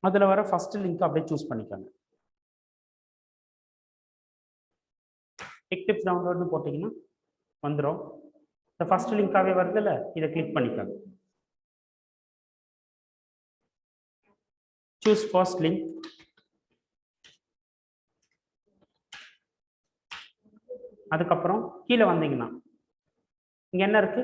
அதில் வர ஃபர்ஸ்ட் லிங்க் அப்படியே சூஸ் பண்ணிக்கோங்க. எக்லிப்ஸ் டவுன்லோட்னு போட்டிங்கன்னா வந்துடும். இந்த ஃபர்ஸ்ட் லிங்காகவே வருதுல்ல, இதை கிளிக் பண்ணிக்கோங்க. Choose first link. அதுக்கப்புறம் கீழே வந்தீங்கன்னா இங்கே என்ன இருக்கு,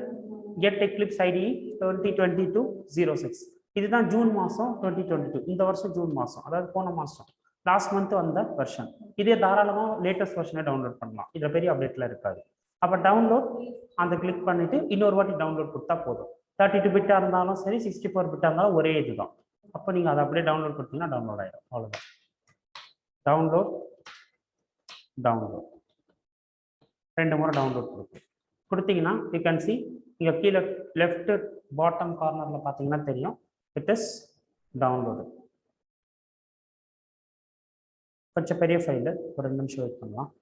கெட் எக்லிப்ஸ் ஐடி 2022-06. இதுதான் ஜூன் மாதம் 2022. இந்த வருஷம் ஜூன் மாதம், அதாவது போன மாதம் லாஸ்ட் மந்த் வந்த வெர்ஷன். இதே தாராளமாக லேட்டஸ்ட் வெர்ஷனை டவுன்லோட் பண்ணலாம், இதில் பெரிய அப்டேட்லாம் இருக்காது. அப்போ டவுன்லோட் அந்த கிளிக் பண்ணிட்டு இன்னொரு வாட்டி டவுன்லோட் கொடுத்தா போதும். 32 பிட்டாக இருந்தாலும் சரி, 64 பிட்டாக இருந்தாலும் ஒரே இதுதான். அப்போ நீங்கள் அதை அப்படியே டவுன்லோட் கொடுத்தீங்கன்னா டவுன்லோட் ஆகிடும். அவ்வளோதான், டவுன்லோட் டவுன்லோட் 2 முறை டவுன்லோட் கொடுத்தீங்கன்னா யூ கேன் சி இங்கே கீழே லெஃப்ட் பாட்டம் கார்னரில் பார்த்தீங்கன்னா தெரியும், இட் இஸ் டவுன்லோடு. கொஞ்சம் பெரிய ஃபைலு, ஒரு 2 நிமிஷம் வெயிட் பண்ணலாம்.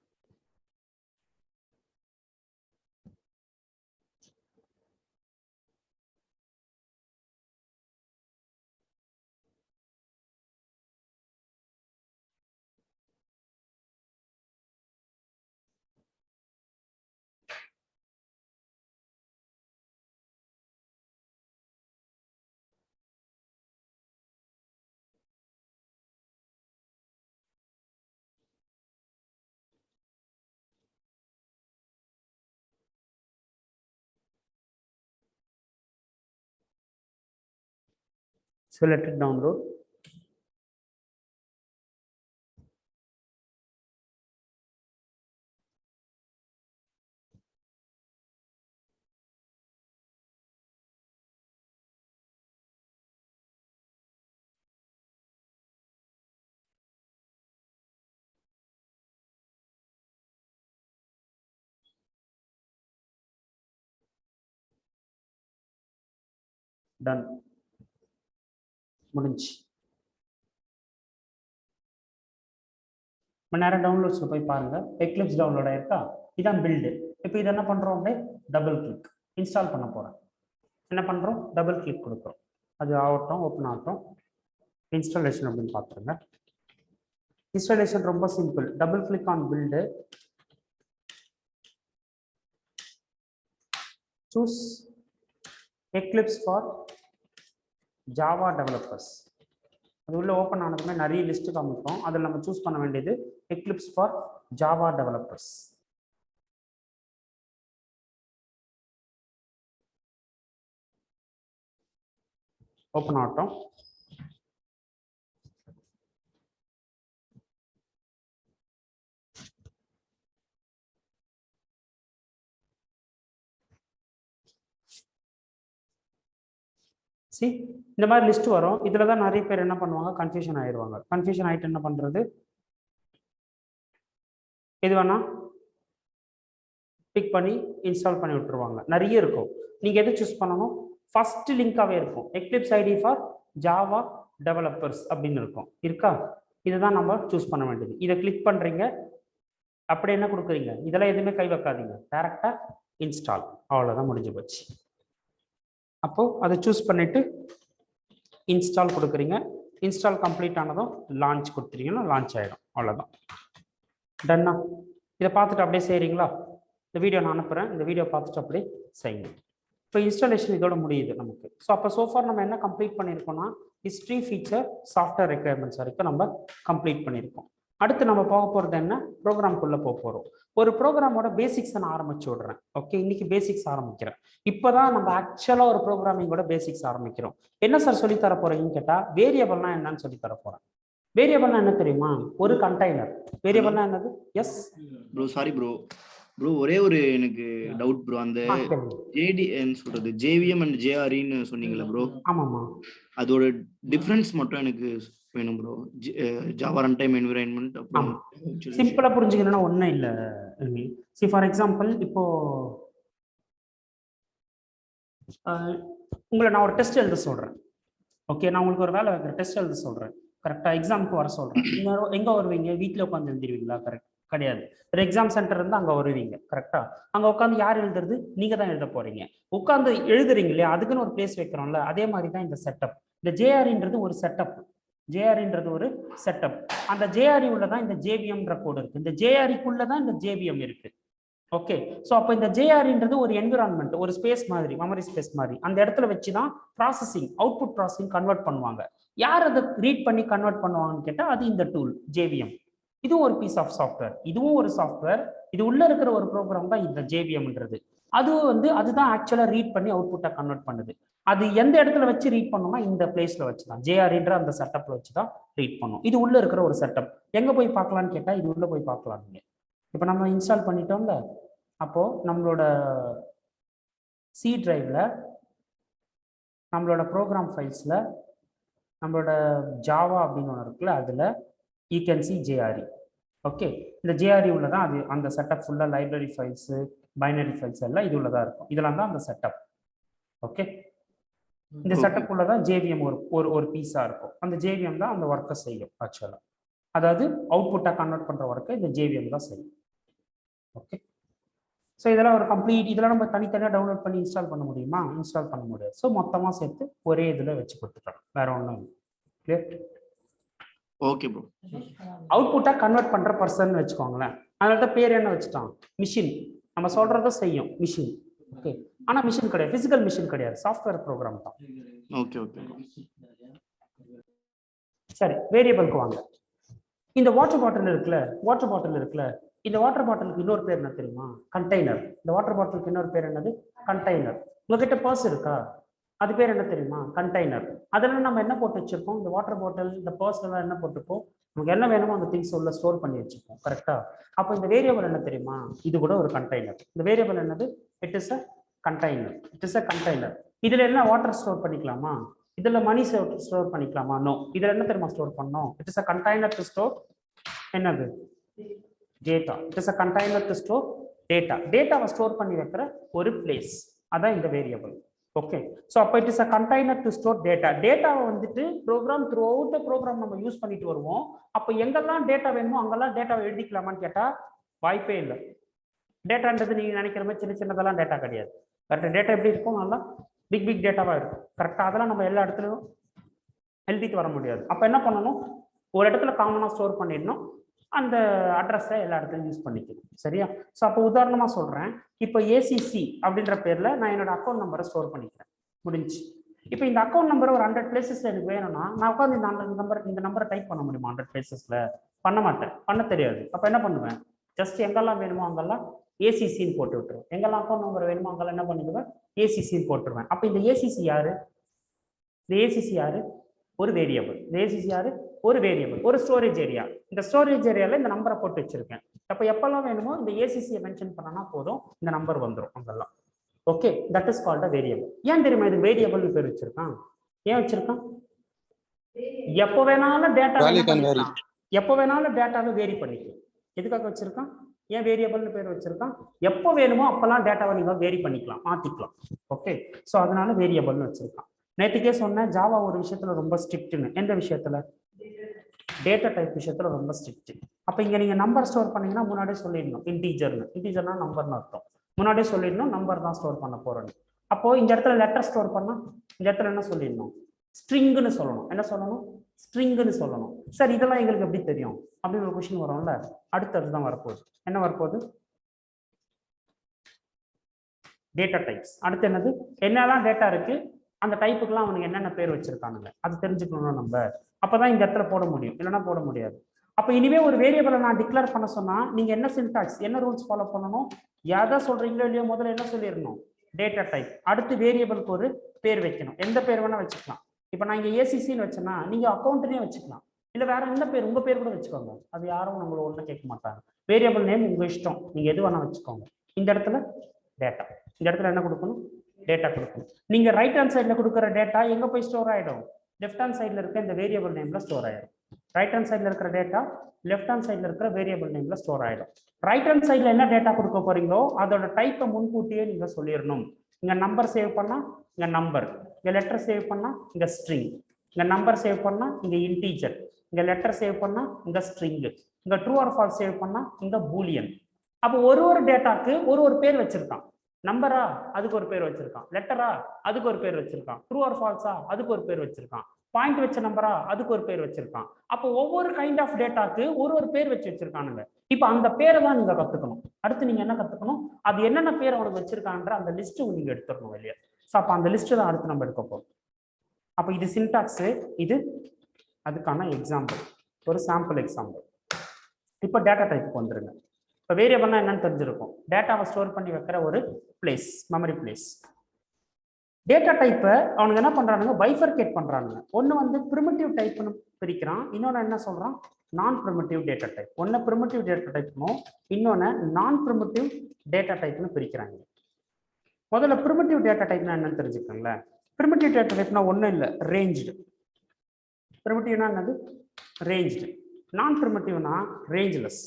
So let it download. Done. முடிஞ்சு. நேரம் டவுன்லோட்ஸில் போய் பாருங்க, எக்லிப்ஸ் டவுன்லோட் ஆயிருக்கா. இதான் பில்டு. இப்போ இது என்ன பண்ணுறோம், அப்படியே டபுள் கிளிக் இன்ஸ்டால் பண்ண போகிறேன். என்ன பண்ணுறோம், டபுள் கிளிக் கொடுக்குறோம். அது ஆகட்டும், ஓப்பன் ஆகட்டும். இன்ஸ்டாலேஷன் அப்படின்னு பார்த்துருங்க. இன்ஸ்டாலேஷன் ரொம்ப simple. Double click on build, choose Eclipse for Java developers. அது உள்ள ஓப்பன் ஆனதுமே நிறைய லிஸ்ட் காமிக்கும். அதில் நம்ம சூஸ் பண்ண வேண்டியது Eclipse for Java developers. Open ஆகட்டும். சி இந்த மாதிரி லிஸ்ட் வரும். இதில் தான் நிறைய பேர் என்ன பண்ணுவாங்க, கன்ஃபியூஷன் ஆயிடுவாங்க. கன்ஃபியூஷன் ஆகிட்டு என்ன பண்ணுறது, எது வேணா டிக் பண்ணி இன்ஸ்டால் பண்ணி விட்டுருவாங்க. நிறைய இருக்கும். நீங்கள் எது சூஸ் பண்ணணும், ஃபர்ஸ்ட் லிங்காகவே இருக்கும். Eclipse IDE for Java developers அப்படின்னு இருக்கும். இருக்கா, இதுதான் நம்ம சூஸ் பண்ண வேண்டியது. இதை கிளிக் பண்ணுறீங்க, அப்படி என்ன கொடுக்குறீங்க, இதெல்லாம் எதுவுமே கை வைக்காதீங்க, டேரெக்டாக இன்ஸ்டால். அவ்வளோதான், முடிஞ்சு போச்சு. அப்போது அதை சூஸ் பண்ணிவிட்டு இன்ஸ்டால் கொடுக்குறீங்க. இன்ஸ்டால் கம்ப்ளீட் ஆனதும் லான்ச் கொடுத்துட்டீங்கன்னா லான்ச் ஆகிடும். அவ்வளோதான், டன்னா. இதை பார்த்துட்டு அப்படியே செய்கிறீங்களா, இந்த வீடியோ நான் அனுப்புகிறேன், இந்த வீடியோ பார்த்துட்டு அப்படியே செய்யுங்க. இப்போ இன்ஸ்டாலேஷன் இதோட முடியுது நமக்கு. ஸோ அப்போ சோஃபார் நம்ம என்ன கம்ப்ளீட் பண்ணியிருக்கோம்னா, ஹிஸ்ட்ரி, ஃபீச்சர், சாஃப்ட்வேர் ரெக்குயர்மெண்ட்ஸ் வரைக்கும் நம்ம கம்ப்ளீட் பண்ணியிருக்கோம். அடுத்து நம்ம போக போகிறது என்ன, ப்ரோக்ராம்குள்ளே போக போகிறோம். ஒரு ப்ரோக்ராமோட பேசிக்ஸ் நான் ஆரம்பிச்சு விடுறேன். ஓகே, இன்னைக்கு பேசிக்ஸ் ஆரம்பிக்கிறேன். இப்போதான் நம்ம ஆக்சுவலாக ஒரு ப்ரோக்ராமிங்கோட பேசிக்ஸ் ஆரம்பிக்கிறோம். என்ன சார் சொல்லி தர போறீங்கன்னு கேட்டால், வேரியபிள்னா என்னன்னு சொல்லி தர போறேன். வேரியபிள்னா என்ன தெரியுமா? ஒரு கண்டெய்னர். வேரியபிள்னா என்னது? Yes bro, sorry bro. Bro ஒரே ஒரு எனக்கு டவுட் ப்ரோ. அந்த ஜேடின்னு சொல்றது ஜேவிஎம் அண்ட் ஜேஆர்இன்னு சொன்னீங்கல்ல ப்ரோ. ஆமாம்மா. அதோட டிஃபரன்ஸ் மட்டும் எனக்கு வேணும் bro. Java run time environment அப்புறம் சிம்பிளா புரிஞ்சுக்கணும்னா ஒன்றும் இல்லை. சி ஃபார் எக்ஸாம்பிள், இப்போ உங்களை நான் ஒரு டெஸ்ட் எழுத சொல்றேன். ஓகே, நான் உங்களுக்கு ஒரு வேலை வைக்கிறேன், டெஸ்ட் எழுத சொல்றேன். கரெக்டா எக்ஸாமுக்கு வர சொல்றேன். எங்க வருவீங்க? வீட்டில் உட்காந்து எழுதிருவீங்களா? கரெக்ட் கிடையாது. ஒரு எக்ஸாம் சென்டர் இருந்தால் அங்கே வருவீங்க. கரெக்டா அங்கே உட்காந்து யார் எழுதுறது? நீங்க தான் எழுத போறீங்க. உட்காந்து எழுதுறீங்க இல்லையா, அதுக்குன்னு ஒரு பிளேஸ் வைக்கிறோம்ல, அதே மாதிரி தான் இந்த செட்டப். இந்த ஜேஆர்இன்றது ஒரு செட்டப். ஜேஆர்இன்றது ஒரு செட்டப். அந்த ஜேஆர்இ உள்ளதான் இந்த ஜேவிஎம்ன்ற கோடு இருக்கு. இந்த ஜேஆர்இக்குள்ளதான் இந்த ஜேவிஎம் இருக்கு. ஓகே, ஸோ அப்போ இந்த ஜேஆர்இன்றது ஒரு என்விரான்மெண்ட், ஒரு ஸ்பேஸ் மாதிரி, மெமரி ஸ்பேஸ் மாதிரி. அந்த இடத்துல வச்சு தான் ப்ராசஸிங், அவுட்புட் ப்ராசஸிங் கன்வெர்ட் பண்ணுவாங்க. யார் அதை ரீட் பண்ணி கன்வெர்ட் பண்ணுவாங்கன்னு கேட்டால் அது இந்த டூல் ஜேவிஎம். இதுவும் ஒரு பீஸ் ஆஃப் சாஃப்ட்வேர். இதுவும் ஒரு சாஃப்ட்வேர். இது உள்ள இருக்கிற ஒரு ப்ரோக்ராம் தான் இந்த ஜேவிஎம்ன்றது. அதுதான் ஆக்சுவலாக ரீட் பண்ணி அவுட்புட்டை கன்வெர்ட் பண்ணுது. அது எந்த இடத்துல வச்சு ரீட் பண்ணோம்னா இந்த பிளேஸ்ல வச்சு தான், ஜேஆர்இன்ற அந்த செட்டப்ல வச்சு தான் ரீட் பண்ணும். இது உள்ள இருக்கிற ஒரு செட்டப். எங்க போய் பார்க்கலான்னு கேட்டால் இது உள்ள போய் பார்க்கலாம். நீங்க இப்போ நம்ம இன்ஸ்டால் பண்ணிட்டோம்ல, அப்போ நம்மளோட சி டிரைவ்ல, நம்மளோட ப்ரோக்ராம் ஃபைல்ஸ்ல, நம்மளோட ஜாவா அப்படின்னு ஒன்று இருக்குல்ல, அதுல you can C JRE. Okay, இந்த ஜேஆர்இ உள்ளதான் அது. அந்த செட்டப் ஃபுல்லா லைப்ரரி ஃபைல்ஸ், பைனரி ஃபைல்ஸ் எல்லாம் இது உள்ளதா இருக்கும். இதெல்லாம் தான் அந்த செட்டப். ஓகே, இந்த செட்டப் உள்ளதான் ஜேவிஎம் ஒரு பீஸா இருக்கும். அந்த ஜேவிஎம் தான் அந்த ஒர்க்கை செய்யும் ஆக்சுவலா. அதாவது அவுட்புட்டா கன்வெர்ட் பண்ற ஒர்க்கை இந்த ஜேவிஎம் தான் செய்யும். ஓகே, ஸோ இதெல்லாம் ஒரு கம்ப்ளீட். இதெல்லாம் நம்ம தனித்தனியாக டவுன்லோட் பண்ணி இன்ஸ்டால் பண்ண முடியுமா? இன்ஸ்டால் பண்ண முடியாது. ஸோ மொத்தமாக சேர்த்து ஒரே இதில் வச்சு கொடுத்துட்டோம், வேற ஒன்றும் கிளியர். Okay bro. அவுட்புட்டாக கன்வெர்ட் பண்ணுற பர்சன் வச்சுக்கோங்களேன். அதனால தான் பேர் என்ன வச்சுட்டான்? மிஷின். நம்ம சொல்றத செய்யும் மிஷின். ஓகே, ஆனால் மிஷின் கிடையாது, பிசிக்கல் மிஷின் கிடையாது, சாஃப்ட்வேர் ப்ரோக்ராம் தான். Okay okay. சரி, வேரியபிளுக்கு வாங்க. இந்த வாட்டர் பாட்டில் இருக்குல்ல, இந்த வாட்டர் பாட்டிலுக்கு இன்னொரு பேர் என்ன தெரியுமா? கண்டெய்னர். இந்த வாட்டர் பாட்டிலுக்கு இன்னொரு பேர் என்னது? கண்டெய்னர். உங்ககிட்ட பர்ஸ் இருக்கா? அது பேர் என்ன தெரியுமா? கண்டெய்னர். அதெல்லாம் நம்ம என்ன போட்டு வச்சிருப்போம்? இந்த வாட்டர் பாட்டில், இந்த பர்ஸ் எல்லாம் என்ன போட்டுப்போம்? நமக்கு என்ன வேணுமோ அந்த திங்ஸ் உள்ள ஸ்டோர் பண்ணி வச்சுப்போம். கரெக்டா? அப்போ இந்த வேரியபிள் என்ன தெரியுமா? இது கூட ஒரு கண்டெய்னர். இந்த வேரியபிள் என்னது? It is a container. இதுல என்ன வாட்டர் ஸ்டோர் பண்ணிக்கலாமா? இதுல மணி ஸ்டோர் பண்ணிக்கலாமா? நோ. இதுல என்ன தெரியுமா ஸ்டோர் பண்ணோம்? It is a container to store என்னது? Data. It is a container to store data. டேட்டாவை ஸ்டோர் பண்ணி வைக்கிற ஒரு பிளேஸ், அதான் இந்த வேரியபிள். ஓகே, ஸோ அப்போ it is a container to store data. டேட்டாவை வந்துட்டு program throughout the program நம்ம யூஸ் பண்ணிட்டு வருவோம். அப்போ எங்கெல்லாம் டேட்டா வேணுமோ அங்கெல்லாம் டேட்டாவை எழுதிக்கலாமான்னு கேட்டால் வாய்ப்பே இல்லை. டேட்டான்றது நீங்க நினைக்கிற மாதிரி சின்ன சின்னதெல்லாம் டேட்டா கிடையாது. கரெக்டாக டேட்டா எப்படி இருக்கும்? நல்லா பிக் டேட்டாவாக இருக்கும். கரெக்டாக அதெல்லாம் நம்ம எல்லா இடத்துலையும் எழுதிட்டு வர முடியாது. அப்போ என்ன பண்ணணும்? ஒரு இடத்துல காமனாக ஸ்டோர் பண்ணிடணும். அந்த அட்ரஸை எல்லா இடத்துலையும் யூஸ் பண்ணிக்கணும். சரியா? ஸோ அப்போ உதாரணமாக சொல்கிறேன். இப்போ ஏசிசி அப்படின்ற பேரில் நான் என்னோட அக்கௌண்ட் நம்பரை ஸ்டோர் பண்ணிக்கிறேன். முடிஞ்சு. இப்போ இந்த அக்கௌண்ட் நம்பர் ஒரு 100 பிளேசஸ்ல எனக்கு வேணும்னா நான் உட்காந்து இந்த நம்பரை டைப் பண்ண முடியுமா? 100 பிளேசஸ்ல பண்ண மாட்டேன், பண்ண தெரியாது. அப்போ என்ன பண்ணுவேன்? ஜஸ்ட் எங்கெல்லாம் வேணுமோ அங்கெல்லாம் ஏசிசின்னு போட்டு விட்டுருவேன். எங்கெல்லாம் அக்கௌண்ட் நம்பர் வேணுமோ அங்கெல்லாம் என்ன பண்ணிடுவேன்? ஏசிசின்னு போட்டுருவேன். அப்போ இந்த ஏசிசி யாரு? இந்த ஏசிசி யாரு? ஒரு வேரியபிள். இந்த ஏசிசி யாரு? ஒரு வேரியபிள், ஒரு ஸ்டோரேஜ் ஏரியா. இந்த ஸ்டோரேஜ் ஏரியால இந்த நம்பரை போட்டு வச்சிருக்கேன். அப்போ எப்பெல்லாம் வேணுமோ இந்த ஏசிசியை மென்ஷன் பண்ணனா போதும், இந்த நம்பர் வந்துடும் அங்கெல்லாம். Okay, that is called a variable. ஏன் தெரியுமா இது வேரியபிள் பேர் வச்சிருக்கான்? ஏன் வச்சிருக்கான்? எப்போ வேணாலும் டேட்டாவை வேரி பண்ணிக்கலாம். எதுக்காக வச்சிருக்கான்? ஏன் வேரியபிள்னு பேர் வச்சிருக்கான்? எப்போ வேணுமோ அப்பெல்லாம் டேட்டாவை நீங்க வேரி பண்ணிக்கலாம், மாத்திக்கலாம். ஓகே, ஸோ அதனால வேரியபிள்னு வச்சிருக்கான். நேற்றுக்கே சொன்னேன் ஜாவா ஒரு விஷயத்துல ரொம்ப ஸ்ட்ரிக்ட்னு. எந்த விஷயத்துல? டேட்டா டைப் விஷயத்துல ரொம்ப ஸ்ட்ரிக்ட். அப்ப இங்க நீங்க நம்பர் ஸ்டோர் பண்ணீங்கன்னா முன்னாடியே சொல்லிடணும் இன்டீஜர்னு. இன்டீஜர்னா நம்பர்னு அர்த்தம். முன்னாடியே சொல்லிடணும் நம்பர் தான் ஸ்டோர் பண்ண போறோம். அப்போ இந்த இடத்துல லெட்டர் ஸ்டோர் பண்ணா இந்த இடத்துல என்ன சொல்லிடணும்? ஸ்ட்ரிங்னு சொல்லணும். என்ன சொல்லணும்? ஸ்ட்ரிங்னு சொல்லணும். சார் இதெல்லாம் எங்களுக்கு எப்படி தெரியும் அப்படின்னு ஒரு கொஸ்டின் வரும்ல. அடுத்தது தான் வரப்போகுது. என்ன வரப்போகுது? Data types. அடுத்து என்னது? என்னெல்லாம் டேட்டா இருக்கு, அந்த டைப்புக்கெல்லாம் அவனுக்கு என்னென்ன பேர் வச்சிருக்கானுங்க அது தெரிஞ்சுக்கணும் நம்ம. அப்பதான் இந்த இடத்துல போட முடியும், இல்லைன்னா போட முடியாது. அப்போ இனிமே ஒரு வேரியபிளை நான் டிக்ளேர் பண்ண சொன்னா நீங்க என்ன சின்டாக்ஸ், என்ன ரூல்ஸ் ஃபாலோ பண்ணணும்? எதை சொல்றீங்களோ இல்லையோ முதல்ல என்ன சொல்லிடணும்? Data type. அடுத்து வேரியபிளுக்கு ஒரு பேர் வைக்கணும். எந்த பேர் வேணா வச்சுக்கலாம். இப்போ நான் இங்க ஏசிசின்னு வச்சேன்னா நீங்க அக்கௌண்ட்னே வச்சுக்கலாம், இல்ல வேற எந்த பேர், உங்க பேர் கூட வச்சுக்கோங்க. அது யாரும் நம்மள ஒன்றும் கேட்க மாட்டாங்க. வேரியபிள் நேம் உங்க இஷ்டம், நீங்க எது வேணா வச்சுக்கோங்க. இந்த இடத்துல டேட்டா, இந்த இடத்துல என்ன கொடுக்கணும்? டேட்டா கொடுக்கணும். நீங்க ரைட் ஹேண்ட் சைட்ல கொடுக்குற டேட்டா எங்க போய் ஸ்டோர் ஆயிடும்? லெஃப்ட் ஹேண்ட் சைட்ல இருக்க இந்த வேரியபிள் நேம்ல ஸ்டோர் ஆயிடும். ரைட் ஹேண்ட் சைட்ல இருக்கிற டேட்டா லெஃப்ட் ஹேண்ட் சைட்ல இருக்கிற வேரியபிள் நேம்ல ஸ்டோர் ஆயிடும். ரைட் ஹேண்ட் சைட்ல என்ன டேட்டா கொடுக்க போறீங்களோ அதோட டைப்பை முன்கூட்டியே நீங்க சொல்லிடணும். இங்க நம்பர் சேவ் பண்ணா இங்க நம்பர், இங்க லெட்டர் சேவ் பண்ணா இங்க ஸ்ட்ரிங், இங்க நம்பர் சேவ் பண்ணா இங்க இன்டீஜர், இங்க லெட்டர் சேவ் பண்ணா இங்க ஸ்ட்ரிங், இங்க ட்ரூ ஆர் ஃபால்ஸ் சேவ் பண்ணா இங்க பூலியன். அப்போ ஒரு டேட்டாக்கு ஒரு பேர் வச்சிருக்கான். நம்பரா அதுக்கு ஒரு பேர் வச்சிருக்கான், லெட்டரா அதுக்கு ஒரு பேர் வச்சிருக்கான், ட்ரூ ஆர் ஃபால்ஸா அதுக்கு ஒரு பேர் வச்சிருக்கான், பாயிண்ட் வச்ச நம்பரா அதுக்கு ஒரு பேர் வச்சிருக்கான். அப்போ ஒவ்வொரு கைண்ட் ஆஃப் டேட்டாக்கு ஒரு பேர் வச்சிருக்கானுங்க. இப்போ அந்த பேரை தான் நீங்க கத்துக்கணும். அடுத்து நீங்க என்ன கத்துக்கணும்? அது என்னென்ன பேர் அவனுக்கு வச்சிருக்கான்ற அந்த லிஸ்ட் நீங்க எடுத்துடணும் வெளியே. ஸோ அப்போ அந்த லிஸ்ட் தான் அடுத்து நம்ம எடுக்க போறோம். அப்போ இது சின்டாக்ஸ், இது அதுக்கான எக்ஸாம்பிள், ஒரு சாம்பிள் எக்ஸாம்பிள். இப்போ டேட்டா டைப்புக்கு வந்துருங்க. இப்போ வேரியபிள்னா என்னன்னு தெரிஞ்சிருக்கும். டேட்டாவை ஸ்டோர் பண்ணி வைக்கிற ஒரு பிளேஸ், மெமரி பிளேஸ். டேட்டா டைப்பை அவனுக்கு என்ன பண்றானுங்க? பைஃபர்கேட் பண்றானுங்க. ஒன்று வந்து பிரிமிட்டிவ் டைப்னு பிரிக்கிறான், இன்னொன்று என்ன சொல்றான்? நான் பிரிமிட்டிவ் டேட்டா டைப். ஒன்று பிரிமிட்டிவ் டேட்டா டைப்னும் இன்னொன்று நான் பிரிமிட்டிவ் டேட்டா டைப்னு பிரிக்கிறாங்க. முதல்ல பிரிமிட்டிவ் டேட்டா டைப்னா என்னன்னு தெரிஞ்சுக்கோங்களேன். பிரிமிட்டிவ் டேட்டா டைப்னா ஒன்றும் இல்லை, ரேஞ்ச்டு. பிரிமிட்டிவ்னா என்னது? ரேஞ்ச்டு. நான் பிரிமிட்டிவ்னா ரேஞ்ச்லெஸ்.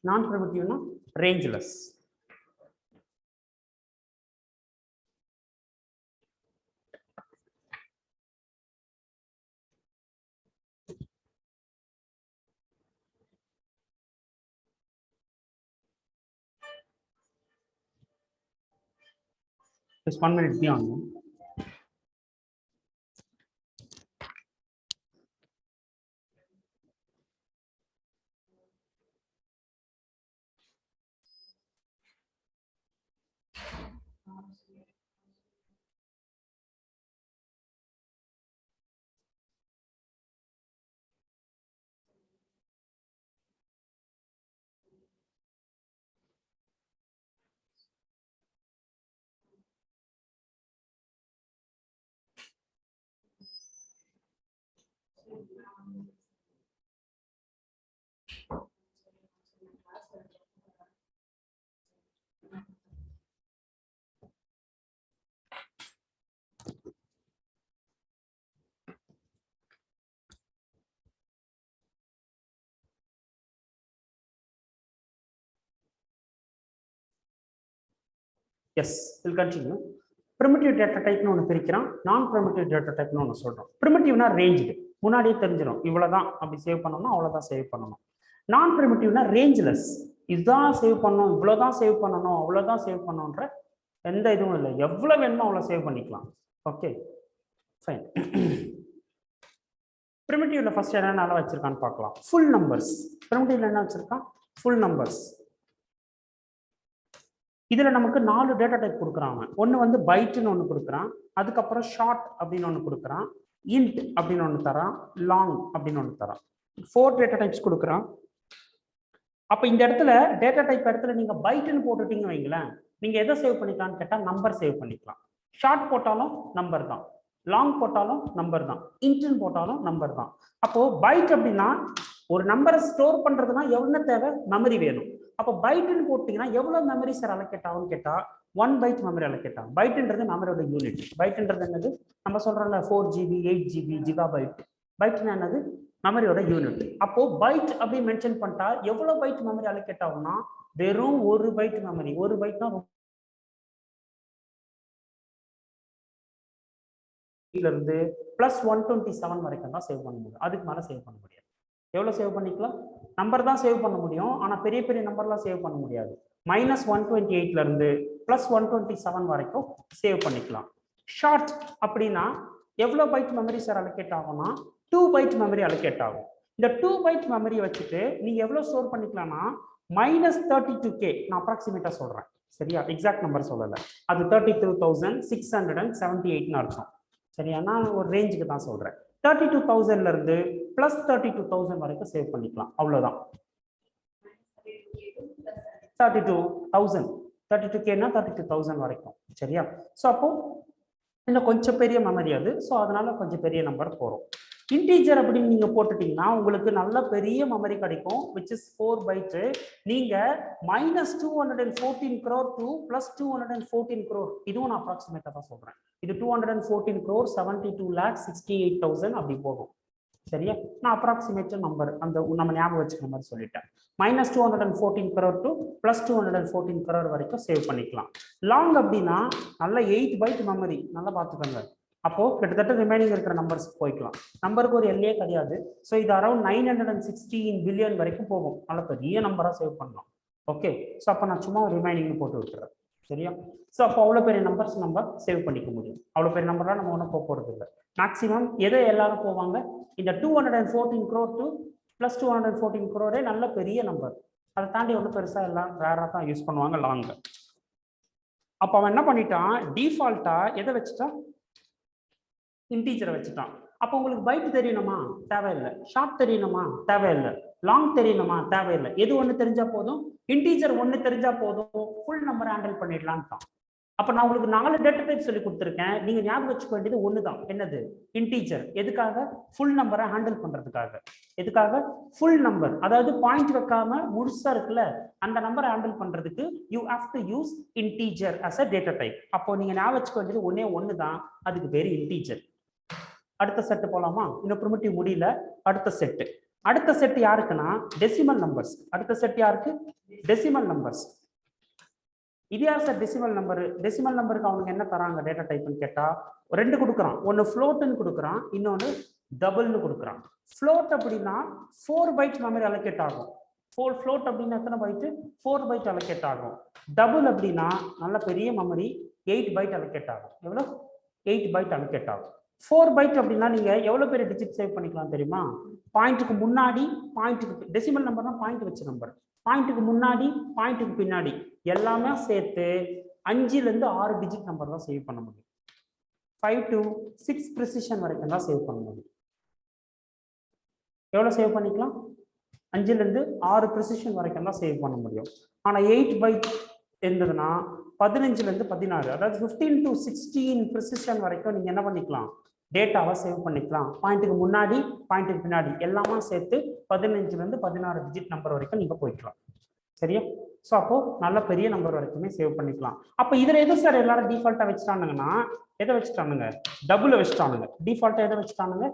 நான் பிரிமிட்டிவ்னா ரேஞ்ச்லெஸ். Just 1 minute be on. Yes, we'll continue. Primitive data type ஒன்று பிரிக்கிறான், நான் primitive data type ஒன்று சொல்றோம். Primitiveனா ரேஞ்ச்டு, முன்னாடியே தெரிஞ்சிடும். இவ்வளவுதான் அப்படி சேவ் பண்ணணும், அவ்வளவுதான் சேவ் பண்ணணும். நான் பிரிமிட்டிவ்னா ரேஞ்ச்லெஸ். இதுதான் சேவ் பண்ணணும், இவ்வளவுதான் சேவ் பண்ணணும், அவ்வளவுதான் சேவ் பண்ணணுன்ற எந்த இதுவும் இல்லை. எவ்வளவு வேணுமோ அவ்வளவு சேவ் பண்ணிக்கலாம். Okay fine. பிரிமிட்டிவ்ல ஃபர்ஸ்ட் என்னென்ன வச்சிருக்கான்னு பார்க்கலாம். Full numbers. பிரிமிட்டிவ்ல என்ன வச்சிருக்கான்? Full numbers. இதுல நமக்கு 4 டேட்டா டைப் கொடுக்குறாங்க. ஒன்று வந்து பைட்னு ஒன்று கொடுக்குறான், அதுக்கப்புறம் ஷார்ட் அப்படின்னு ஒன்று கொடுக்குறான், இன்ட் அப்படின்னு ஒன்று தரான், லாங் அப்படின்னு ஒன்று தரான். 4 டேட்டா டைப்ஸ் கொடுக்குறான். அப்போ இந்த இடத்துல டேட்டா டைப் இடத்துல நீங்க பைட்னு போட்டுட்டீங்கன்னு வைங்களேன், நீங்க எதை சேவ் பண்ணிக்கலாம்னு கேட்டால் நம்பர் சேவ் பண்ணிக்கலாம். ஷார்ட் போட்டாலும் நம்பர் தான், லாங் போட்டாலும் நம்பர் தான், இன்ட்னு போட்டாலும் நம்பர் தான். அப்போ பைட் அப்படின்னா ஒரு நம்பரை ஸ்டோர் பண்றதுன்னா எவ்வளவு தேவை? மெமரி வேணும். அப்போ பைட்னு போட்டீங்கன்னா எவ்வளவு மெமரி சார் அலோகேட் ஆகும்னு கேட்டா 1 பைட் மெமரி அலோகேட் ஆகும். பைட்ன்றது மெமரியோட யூனிட். பைட்ன்றது என்னது? நம்ம சொல்றோம்ல 4 GB 8 GB ஜிகாபைட். பைட்னா என்னது? மெமரியோட யூனிட். அப்போ பைட் அப்படி மென்ஷன் பண்ணிட்டா எவ்வளவு பைட் மெமரி அலோகேட் ஆகும்னா வெறும் 1 பைட் மெமரி. 1 பைட்னா இருந்து +127 வரைக்கும் தான் சேவ் பண்ண முடியும். அதுக்கு மேல சேவ் பண்ண முடியாது. எவ்வளவு சேவ் பண்ணிக்கலாம்? நம்பர் தான் சேவ் பண்ண முடியும், ஆனா பெரிய பெரிய நம்பர்லாம் சேவ் பண்ண முடியாது. -128ல இருந்து +127 வரைக்கும் சேவ் பண்ணிக்கலாம். ஷார்ட் அப்படின்னா எவ்வளவு பைட் மெமரி சார் அலோகேட் ஆகும்னா 2 பைட் மெமரி அலோகேட் ஆகும். இந்த 2 பைட் மெமரியை வச்சுட்டு நீங்க எவ்வளவு ஸ்டோர் பண்ணிக்கலாம்னா -32K. நான் அப்ராக்சிமேட்டா சொல்றேன், சரியா? எக்ஸாக்ட் நம்பர் சொல்லல. அது 32,678ன்னு அர்த்தம், சரியா? நான் ஒரு ரேஞ்சுக்கு தான் சொல்றேன். 32,000ல இருந்து பிளஸ் 32,000 வரைக்கும் சேவ் பண்ணிக்கலாம். அவ்வளவுதான். 32,000 32K-னா 32,000 வரைக்கும். சரியா? ஸோ அப்போ இன்னும் கொஞ்சம் பெரிய மெமரி அது. ஸோ அதனால கொஞ்சம் பெரிய நம்பர் போகிறோம். இன்டீஜர் அப்படின்னு நீங்க போட்டுட்டீங்கன்னா உங்களுக்கு நல்ல பெரிய மெமரி கிடைக்கும், விச் இஸ் 4 byte. நீங்க -214 crore to +214 crore, இதுவும் நான் அப்ராக்சிமேட்டா தான் சொல்றேன். இது 214 crore 72,68,000 அப்படி போகும். சரியா? நான் அப்ராக்சிமேட் நம்பர் அந்த நம்ம ஞாபகம் வச்சுக்கிற மாதிரி சொல்லிட்டேன். -214 crore to +214 crore வரைக்கும் சேவ் பண்ணிக்கலாம். லாங் அப்படின்னா நல்ல 8 byte மெமரி, நல்லா பார்த்துக்கோங்க. அப்போ கிட்டத்தட்ட ரிமைனிங் இருக்கிற நம்பர்ஸ் போய்க்கலாம். நம்பருக்கு ஒரு எல்லையே கிடையாது. ஸோ இது அரௌண்ட் 916 பில்லியன் வரைக்கும் போகும். நல்ல பெரிய நம்பரா சேவ் பண்ணலாம். ஓகே, ஸோ அப்போ நான் சும்மா ரிமைனிங் போட்டு விட்டுறேன். சரியா? ஸோ அப்போ அவ்வளோ பெரிய நம்பர்ஸ் நம்ம சேவ் பண்ணிக்க முடியும். அவ்வளோ பெரிய நம்பர்லாம் நம்ம ஒன்றும் போக போகிறது இல்லை. மேக்ஸிமம் எதை எல்லாரும் போவாங்க, இந்த 214 crore to +214 crore நல்ல பெரிய நம்பர். அதை தாண்டி ஒன்றும் பெருசாக எல்லாம் ரேராக தான் யூஸ் பண்ணுவாங்க லாங். அப்போ அவன் என்ன பண்ணிட்டான், டிஃபால்ட்டா எதை வச்சுட்டான், இன்டீஜரை வச்சுட்டான். அப்போ உங்களுக்கு பைட் தெரியணுமா, தேவையில்லை. ஷார்ட் தெரியணுமா, தேவையில்லை. லாங் தெரியணுமா, தேவையில்லை. எது ஒன்று தெரிஞ்சா போதும், இன்டீஜர் ஒன்று தெரிஞ்சா போதும், ஃபுல் நம்பர் ஹேண்டில் பண்ணிடலான்ட்டான். அப்போ நான் உங்களுக்கு 4 டேட்டா டைப் சொல்லி கொடுத்துருக்கேன். நீங்க ஞாபகம் வச்சுக்க வேண்டியது ஒன்று தான். என்னது? இன்டீஜர். எதுக்காக? ஃபுல் நம்பரை ஹேண்டில் பண்றதுக்காக. எதுக்காக? ஃபுல் நம்பர், அதாவது பாயிண்ட் வைக்காம முழுசா இருக்குல்ல, அந்த நம்பரை ஹேண்டில் பண்றதுக்கு you have to use integer as a data type. அப்போ நீங்க ஞாபகம் வச்சுக்க வேண்டியது ஒன்று தான், அதுக்கு பேரு இன்டீஜர். அடுத்த செட்டு போலாமா? இன்னும் ப்ரிமிட்டிவ் முடியல. அடுத்த செட் யாருக்குன்னா டெசிமல் நம்பர்ஸ். அடுத்த செட் யாருக்கு? Decimal numbers. இது யார் சார் டெசிமல் நம்பர்? டெசிமல் நம்பருக்கு அவனுக்கு என்ன தராங்க டேட்டா டைப்னு கேட்டா 2 கொடுக்குறான். ஒன்னு ஃப்ளோட்னு கொடுக்குறான், இன்னொன்னு டபுள்னு கொடுக்குறான். ஃப்ளோட் அப்படின்னா 4 byte மெமரி அலோகேட் ஆகும். ஃப்ளோட் அப்படின்னா எத்தனை பைட்டு? 4 byte அலோகேட் ஆகும். டபுள் அப்படின்னா நல்ல பெரிய மெமரி 8 byte அலோகேட் ஆகும். எவ்வளோ? 8 byte அலோகேட் ஆகும். 4 byte அப்படின்னா நீங்க எவ்வளவு பெரிய டிஜிட் சேவ் பண்ணிக்கலாம் தெரியுமா? பாயிண்ட்டுக்கு முன்னாடி, பாயிண்ட்டுக்கு, டெசிமல் நம்பர்னா பாயிண்ட் வச்ச நம்பர், பாயிண்ட்டுக்கு முன்னாடி பாயிண்ட்டுக்கு பின்னாடி எல்லாமே சேர்த்து 5ல இருந்து 6 டிஜிட் நம்பர் தான் சேவ் பண்ண முடியும். 5 to 6 ப்ரிசிஷன் வரைக்கும் தான் சேவ் பண்ண முடியும். எவ்வளவு சேவ் பண்ணிக்கலாம்? 5ல இருந்து 6 ப்ரிசிஷன் வரைக்கும் தான் சேவ் பண்ண முடியும். ஆனா 8 byte இருந்ததுன்னா 15ல இருந்து 16, அதாவது 15 to 16 ப்ரிசிஷன் வரைக்கும் நீங்க என்ன பண்ணிக்கலாம், டேட்டாவை சேவ் பண்ணிக்கலாம். பாயிண்ட்டுக்கு முன்னாடி பாயிண்ட்டுக்கு பின்னாடி எல்லாமே சேர்த்து 15ல இருந்து 16 டிஜிட் நம்பர் வரைக்கும் நீங்க போய்க்கலாம். சரியா? ஸோ அப்போ நல்ல பெரிய நம்பர் வரைக்குமே சேவ் பண்ணிக்கலாம். அப்போ இதுல எது சார் எல்லாரும் டிஃபால்ட்டா வச்சுட்டானுங்கன்னா, எதை வச்சுட்டானுங்க? டபுளை வச்சுட்டானுங்க. டிஃபால்ட்டா எதை வச்சுட்டானுங்க?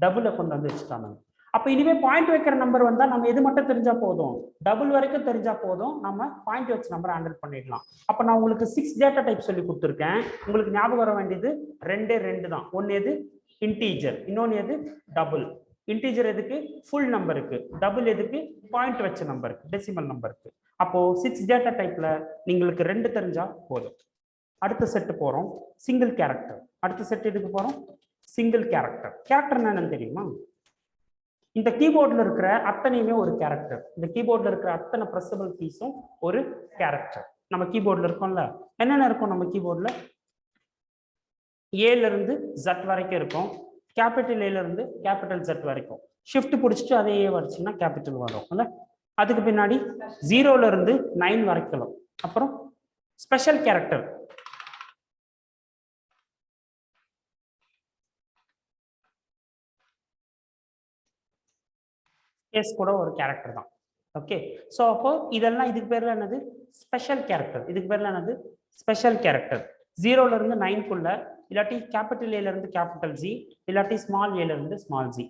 டபுளை கொண்டு வந்து வச்சுட்டானுங்க. அப்போ இனிமே பாயிண்ட் வைக்கிற நம்பர் வந்தா நம்ம எது மட்டும் தெரிஞ்சா போதும், டபுள் வரைக்கும் தெரிஞ்சா போதும், நம்ம பாயிண்ட் வச்ச நம்பர் ஹேண்டில் பண்ணிடலாம். அப்போ நான் உங்களுக்கு 6 டேட்டா டைப் சொல்லி கொடுத்துருக்கேன். உங்களுக்கு ஞாபகம் வர வேண்டியது 2 தான். ஒன்னு எது? இன்டீஜர். இன்னொன்னு எது? டபுள். இன்டீஜர் எதுக்கு? ஃபுல் நம்பருக்கு. டபுள் எதுக்கு? பாயிண்ட் வச்ச நம்பருக்கு, டெசிமல் நம்பருக்கு. அப்போ 6 டேட்டா டைப்ல நீங்களுக்கு 2 தெரிஞ்சா போதும். அடுத்த செட்டு போறோம், சிங்கிள் கேரக்டர். அடுத்த செட் எதுக்கு போறோம்? Single character. கேரக்டர் என்னன்னு தெரியுமா? இந்த கீபோர்ட்ல இருக்கிற அத்தனையுமே ஒரு கேரக்டர். இந்த கீபோர்ட்ல இருக்கிற அத்தனை பிரஸபிள் கீஸும் ஒரு கேரக்டர். நம்ம கீபோர்ட்ல இருக்கோம்ல, என்னென்ன இருக்கும் நம்ம கீபோர்ட்ல? ஏல இருந்து Z வரைக்கும் இருக்கும். கேபிட்டல் ஏல இருந்து கேபிட்டல் Z வரைக்கும். ஷிஃப்ட் பிடிச்சிட்டு அதே ஏ வரைச்சுன்னா கேபிட்டல் வரும். அதுக்கு பின்னாடி 0ல இருந்து 9 வரைக்கும். அப்புறம் ஸ்பெஷல் கேரக்டர். கூட ஒரு கேரக்டர் தான். ஓகே, சோ அப்போ இதெல்லாம் இதுக்கு பேர்ல என்னது? Special character. இதுக்கு பேர்ல என்னது? Special character. 0ல இருந்து 9க்குள்ள, இல்லாட்டி கேபிட்டல் ஏல இருந்து கேபிட்டல் ஜி, இல்லாட்டி ஸ்மால் ஏல இருந்து ஸ்மால் ஜி.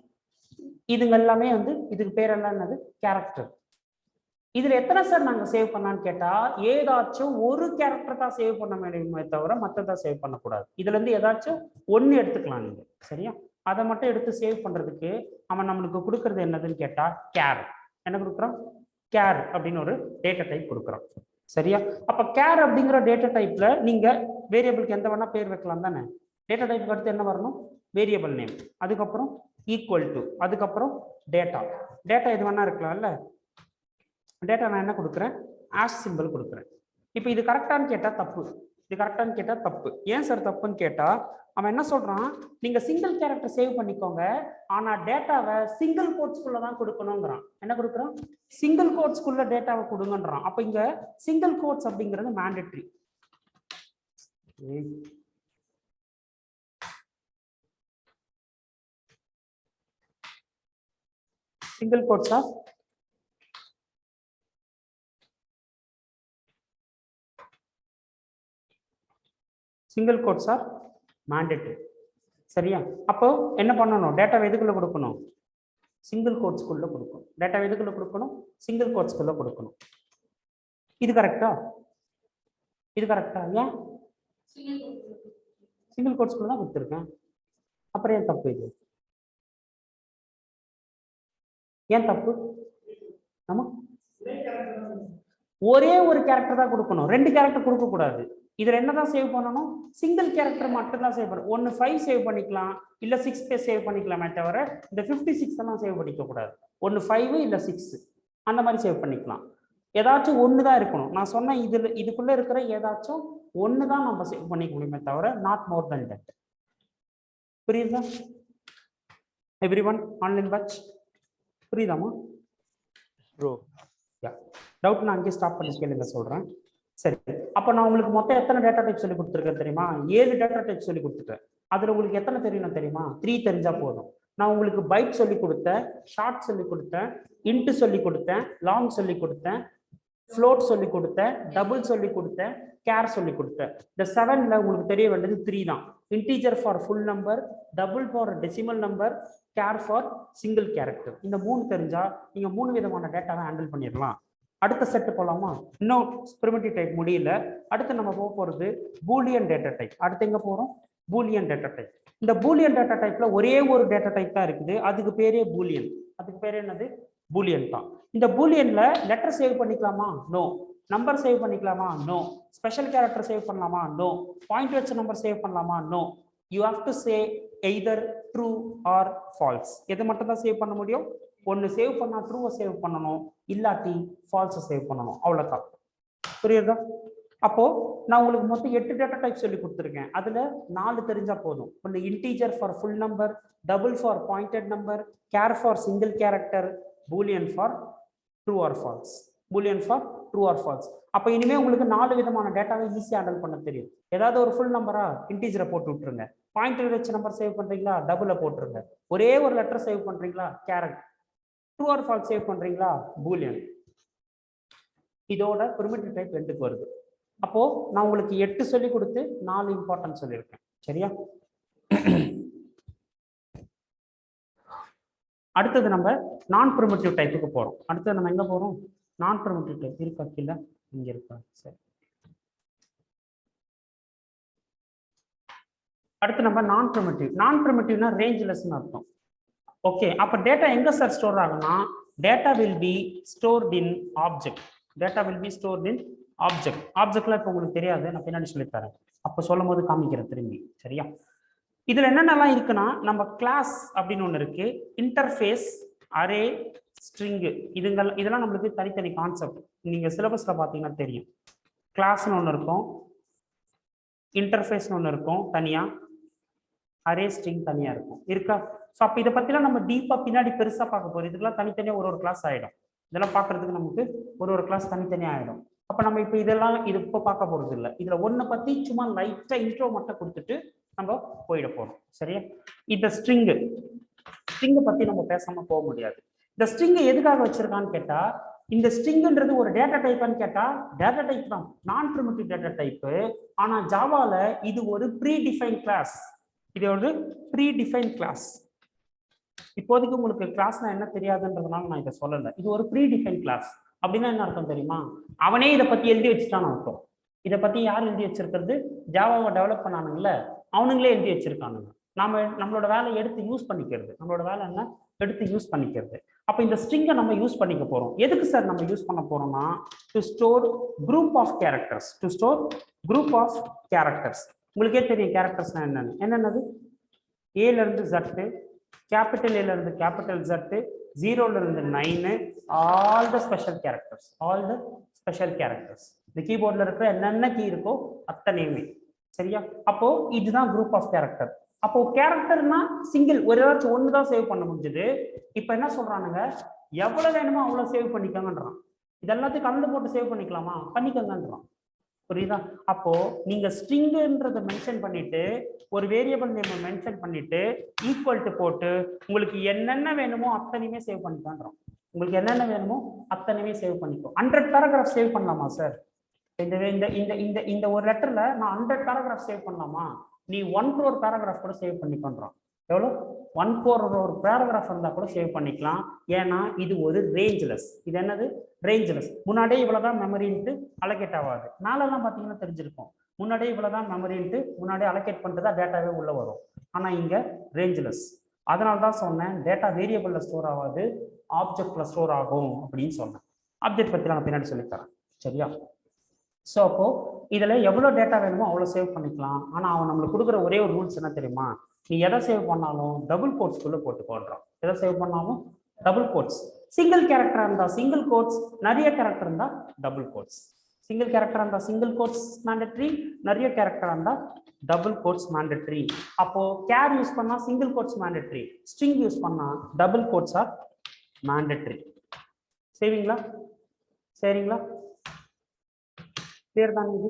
இதுங்க எல்லாமே வந்து இதுக்கு பேர் எல்லாம் என்னது? கேரக்டர். இதுல எத்தனை சார் நாங்க சேவ் பண்ணான்னு கேட்டா, ஏதாச்சும் ஒரு கேரக்டர் தான் சேவ் பண்ண முடியுமே தவிர மற்றதா சேவ் பண்ணக்கூடாது. இதுல இருந்து ஏதாச்சும் ஒன்னு எடுத்துக்கலாம் நீங்க. சரியா? அதை மட்டும் எடுத்து சேவ் பண்றதுக்கு அவன் நம்மளுக்கு கொடுக்கறது என்னதுன்னு கேட்டா கேர். என்ன கொடுக்குறான்? கேர் அப்படின்னு ஒரு டேட்டா டைப் கொடுக்குறான். சரியா? அப்ப கேர் அப்படிங்கிற டேட்டா டைப்ல நீங்க வேரியபிளுக்கு எந்த வேணா பேர் வைக்கலாம் தானே. டேட்டா டைப்புக்கு அடுத்து என்ன வரணும்? வேரியபிள் நேம், அதுக்கப்புறம் ஈக்குவல் டு, அதுக்கப்புறம் டேட்டா. டேட்டா எது வேணா இருக்கலாம்ல. டேட்டா நான் என்ன கொடுக்குறேன்? ஆஷ் சிம்பிள் கொடுக்குறேன். இப்போ இது கரெக்டான்னு கேட்டா தப்பு. இது கரெக்டானு கேட்டா தப்பு. ஏன் சார் தப்புன்னு கேட்டா அவன் என்ன சொல்றான், நீங்க சிங்கிள் கேரக்டர் சேவ் பண்ணிக்கோங்க, ஆனா டேட்டாவை சிங்கிள் கோட்ஸ்குள்ள தான் கொடுக்கணுங்கிறான். என்ன கொடுக்குறான்? சிங்கிள் கோட்ஸ்குள்ள டேட்டாவை கொடுங்கன்றான். அப்ப இங்க சிங்கிள் கோட்ஸ் அப்படிங்கிறது mandatory. single quotes are mandatory. சரியா? அப்போ என்ன பண்ணணும்? டேட்டா எதுக்குள்ள கொடுக்கணும்? சிங்கிள் கோட்ஸ்குள்ள கொடுக்கணும். டேட்டா எதுக்குள்ள கொடுக்கணும்? சிங்கிள் கோட்ஸ்குள்ள கொடுக்கணும். இது கரெக்டா? இது கரெக்டா? ஏன் சிங்கிள் கோட்ஸ்குள்ள தான் கொடுத்துருக்கேன். அப்புறம் ஏன் தப்பு இது? ஏன் தப்பு? ஆமா, ஒரே ஒரு கேரக்டர் தான் கொடுக்கணும், ரெண்டு கேரக்டர் கொடுக்க கூடாது. இதுல என்னதான் சேவ் பண்ணணும்? சிங்கிள் கேரக்டர் மட்டும் தான் சேவ் பண்ணணும். ஒன்னு 5 சேவ் பண்ணிக்கலாம், இல்ல 6 பேஸ் சேவ் பண்ணிக்கலாமே தவிர இந்த 56 எல்லாம் சேவ் பண்ணிக்க கூடாது. ஒன்னு 5 இல்ல 6 அந்த மாதிரி சேவ் பண்ணிக்கலாம். ஏதாச்சும் ஒன்று தான் இருக்கணும். நான் சொன்ன இதுக்குள்ள இருக்கிற ஏதாச்சும் ஒன்று தான் நம்ம சேவ் பண்ணிக்க முடியுமே தவிர நாட் மோர் தென் தட். புரியுதா எவ்ரிவன்? ஆன்லைன் பேட்ச் புரியுதாமா? ப்ரோ டவுட் நான் அங்கேயே ஸ்டாப் பண்ணி கேளுங்க சொல்றேன். சரி, அப்போ நான் உங்களுக்கு மொத்தம் எத்தனை டேட்டா டைப் சொல்லி கொடுத்துருக்கேன் தெரியுமா? 7 டேட்டா டைப் சொல்லி கொடுத்துட்டேன். அதுல உங்களுக்கு எத்தனை தெரியணும் தெரியுமா? 3 தெரிஞ்சா போதும். நான் உங்களுக்கு பைட் சொல்லி கொடுத்தேன், ஷார்ட் சொல்லி கொடுத்தேன், இன்ட் சொல்லி கொடுத்தேன், லாங் சொல்லி கொடுத்தேன், ஃப்ளோட் சொல்லி கொடுத்தேன், டபுள் சொல்லி கொடுத்தேன், கேர் சொல்லி கொடுத்தேன். இந்த 7ல உங்களுக்கு தெரிய வேண்டியது 3 தான். Integer for full number, double for decimal number, care for single character. இந்த 3 தெரிஞ்சா நீங்க 3 விதமான டேட்டாவை ஹேண்டில் பண்ணிடலாம். அடுத்த செட்டு போலாமா? இன்னும் பிரிமிட்டிவ் டைப் முடியல. அடுத்து நம்ம போக போறது பூலியன் டேட்டா டைப். அடுத்து எங்க போறோம்? Boolean data type. இந்த பூலியன் டேட்டா டைப்ல ஒரே ஒரு டேட்டா டைப் தான் இருக்குது, அதுக்கு பேரே பூலியன். அதுக்கு பேரே என்னது? பூலியன் தான். இந்த பூலியன்ல லெட்டர் சேவ் பண்ணிக்கலாமா? நோ. நம்பர் சேவ் பண்ணிக்கலாமா? நோ. ஸ்பெஷல் கேரக்டர் சேவ் பண்ணலாமா? நோ. பாயிண்ட் வச்ச நம்பர் சேவ் பண்ணலாமா? No. You have to say either true or false. எது மட்டும் தான் சேவ் பண்ண முடியும்? ஒன்னு சேவ் பண்ணா ட்ரூவை சேவ் பண்ணணும், இல்லாட்டி ஃபால்ஸை சேவ் பண்ணணும். அவ்வளவுதான். புரியுதா? அப்போ நான் உங்களுக்கு மொத்தம் 8 டேட்டா டைப் சொல்லி கொடுத்துருக்கேன். அதுல 4 தெரிஞ்சா போதும். ஒன்னு integer for full number, double for pointed number, care for single character, Boolean for true or falls. Boolean for true or falls. அப்போ இனிமே உங்களுக்கு 4 விதமான டேட்டாவை ஈஸியாக ஹேண்டில் பண்ண தெரியும். ஏதாவது ஒரு ஃபுல் நம்பரா இன்டீஜரை போட்டு விட்டுருங்க. பாயிண்டர் வச்ச நம்பர் சேவ் பண்றீங்களா? டபுளை போட்டுருங்க. ஒரே ஒரு லெட்டர் சேவ் பண்றீங்களா? Character. True or falls save பண்றீங்களா? பூலியன். இதோட பிரிமிட்டிவ் டைப் 2க்கு வருது. அப்போ நான் உங்களுக்கு 8 சொல்லி கொடுத்து 4 இம்பார்ட்டன்ட் சொல்லியிருக்கேன். சரியா? அடுத்தது நம்ம நான் பிரிமிட்டிவ் டைப்புக்கு போறோம். அடுத்தது நம்ம எங்க போறோம்? நான் பிரிமிட்டிவ் டைப் இருக்கா? கீழே இங்க இருக்கா? சரி, அடுத்து நம்ம நான் பிரிமிட்டிவ். நான் பிரிமிட்டிவ்னா ரேஞ்ச்லெஸ்னு அர்த்தம். ஓகே, அப்ப டேட்டா எங்க சார் ஸ்டோர் ஆகும்னா, data will be stored in object. Data will be stored in object. ஆப்ஜெக்ட்லாம் இப்போ உங்களுக்கு தெரியாது, நான் பின்னாடி சொல்லித்தரேன். அப்போ சொல்லும் போது காமிக்கிறேன் திரும்பி. சரியா? இதுல என்னென்னலாம் இருக்குன்னா, நம்ம கிளாஸ் அப்படின்னு ஒன்று இருக்கு, இன்டர்ஃபேஸ், அரே, ஸ்ட்ரிங். இதெல்லாம் நம்மளுக்கு தனித்தனி கான்செப்ட். நீங்க சிலபஸ்ல பாத்தீங்கன்னா தெரியும். கிளாஸ்னு ஒன்று இருக்கும், இன்டர்ஃபேஸ்னு ஒன்று இருக்கும் தனியா, அரே ஸ்ட்ரிங் தனியா இருக்கும். இருக்கா? ஸோ அப்போ இதை பத்திலாம் நம்ம டீப்பா பின்னாடி பெருசா பார்க்க போறோம். இதுக்கெல்லாம் தனித்தனியா ஒரு கிளாஸ் ஆயிடும். இதெல்லாம் பார்க்கறதுக்கு நமக்கு ஒரு கிளாஸ் தனித்தனியா ஆயிடும். அப்ப நம்ம இப்போ இது இப்போ பார்க்க போறது இல்லை. இதுல ஒன்றை பத்தி சும்மா லைட்டா இன்ட்ரோ மட்டும் கொடுத்துட்டு நம்ம போயிட போறோம். சரியா? இந்த ஸ்ட்ரிங்கை பத்தி நம்ம பேசாம போக முடியாது. இந்த ஸ்ட்ரிங்கை எதுக்காக வச்சிருக்கான்னு கேட்டா, இந்த ஸ்ட்ரிங்ன்றது ஒரு டேட்டா டைப்பான்னு கேட்டா டேட்டா டைப் தான், நான் பிரிமிட்டிவ் டேட்டா டைப்பு. ஆனா ஜாவால இது ஒரு ப்ரீ டிஃபைன் கிளாஸ். இது ஒரு ப்ரீ டிஃபைன் கிளாஸ். இப்போதைக்கு உங்களுக்கு கிளாஸ்னா என்ன தெரியாதுன்றதுனால நான் இதை சொல்லலை. இது ஒரு ப்ரீ டிஃபைன் கிளாஸ். அப்படின்னா என்ன அர்த்தம் தெரியுமா? அவனே இதை பத்தி எழுதி வச்சுட்டான்னு அர்த்தம். இதை பத்தி யார் எழுதி வச்சிருக்கிறது? ஜாவாவை டெவலப் பண்ணானுங்கல்ல, அவனுங்களே எழுதி வச்சிருக்கானுங்க. நம்மளோட வேலை எடுத்து யூஸ் பண்ணிக்கிறது. நம்மளோட வேலை என்ன? எடுத்து யூஸ் பண்ணிக்கிறது. அப்ப இந்த ஸ்ட்ரிங்கை நம்ம யூஸ் பண்ணிக்க போறோம். எதுக்கு சார் நம்ம யூஸ் பண்ண போறோம்னா, to store group of characters. To store group of characters. உங்களுக்கே தெரியும் கேரக்டர்ஸ்னா என்னன்னு. என்னென்னது? ஏல இருந்து Z, கேபிட்டல் ஏல இருந்து கேபிட்டல் Z, 0ல இருந்து 9 ஆல் த ஸ்பெஷல் கேரக்டர்ஸ் இந்த கீபோர்ட்ல இருக்கிற என்னென்ன கீ இருக்கோ அத்தனையுமே. சரியா? அப்போ இதுதான் குரூப் ஆஃப் கேரக்டர். அப்போ கேரக்டர்னா சிங்கிள் ஒரு ஏதாச்சும் ஒன்று தான் சேவ் பண்ண முடிஞ்சது. இப்போ என்ன சொல்றானுங்க, எவ்வளவு வேணுமோ அவ்வளவு சேவ் பண்ணிக்கங்கன்றான். இது எல்லாத்தையும் கலந்து போட்டு சேவ் பண்ணிக்கலாமா? பண்ணிக்கங்கன்றான். புரியுதா? அப்போ நீங்க ஸ்ட்ரிங்ன்றதை மென்ஷன் பண்ணிட்டு ஒரு வேரியபிள் நேம் மென்ஷன் பண்ணிட்டு ஈக்குவல் டு போட்டு உங்களுக்கு என்னென்ன வேணுமோ அத்தனையுமே சேவ் பண்ணிக்கான்றோம். உங்களுக்கு என்னென்ன வேணுமோ அத்தனையுமே சேவ் பண்ணிக்கோ. 100 பேராகிராஃப் சேவ் பண்ணலாமா சார்? இந்த இந்த இந்த இந்த இந்த ஒரு லெட்டர்ல நான் 100 பேராகிராஃப் சேவ் பண்ணலாமா? நீ 1 crore பேராகிராஃப் கூட சேவ் பண்ணிக்கொன்றோம். எவ்வளோ? 1 crore பேராகிராஃப் இருந்தா கூட சேவ் பண்ணிக்கலாம். ஏன்னா இது ஒரு ரேஞ்ச்லெஸ். இது என்னது? ரேஞ்ச்லெஸ். முன்னாடியே இவ்வளவுதான் மெமரின்ட்டு அலோகேட் ஆகாது. நாளெல்லாம் பார்த்தீங்கன்னா தெரிஞ்சிருக்கும். முன்னாடியே இவ்வளவுதான் மெமரின்ட்டு முன்னாடியே அலோகேட் பண்ணிட்டு தான் டேட்டாவே உள்ள வரும். ஆனா இங்க ரேஞ்ச்லெஸ். அதனால தான் சொன்னேன் டேட்டா வேரியபிள்ல ஸ்டோர் ஆகாது, ஆப்ஜெக்ட்ல ஸ்டோர் ஆகும் அப்படின்னு சொன்னேன். ஆப்ஜெக்ட் பத்தி நான் பின்னாடி சொல்லித்தரேன். சரியா? ஸோ அப்போ இதுல எவ்வளவு டேட்டா வேணுமோ அவ்வளவு சேவ் பண்ணிக்கலாம். ஆனா அவன் நம்மளுக்கு கொடுக்குற ஒரே ஒரு ரூல்ஸ் என்ன தெரியுமா? நீ எதை சேவ் பண்ணாலும் டபுள் கோட்ஸ்குள்ள போட்டு போடுறான். எதை சேவ் பண்ணாலும் டபுள் கோட்ஸ். சிங்கிள் கேரக்டரா இருந்தா சிங்கிள் கோட்ஸ், நிறைய கேரக்டர் இருந்தா டபுள் கோட்ஸ். சிங்கிள் கேரக்டரா இருந்தா சிங்கிள் கோட்ஸ் மேண்டட்ரி, நிறைய கேரக்டரா இருந்தா டபுள் கோட்ஸ் மேண்டட்ரி. அப்போ கேர் யூஸ் பண்ணா single quotes mandatory, string use பண்ணா டபுள் கோட்ஸ் ஆர் மேண்டட்ரி. சரிங்களா? சரிங்களா? கிளியர் தான் இது?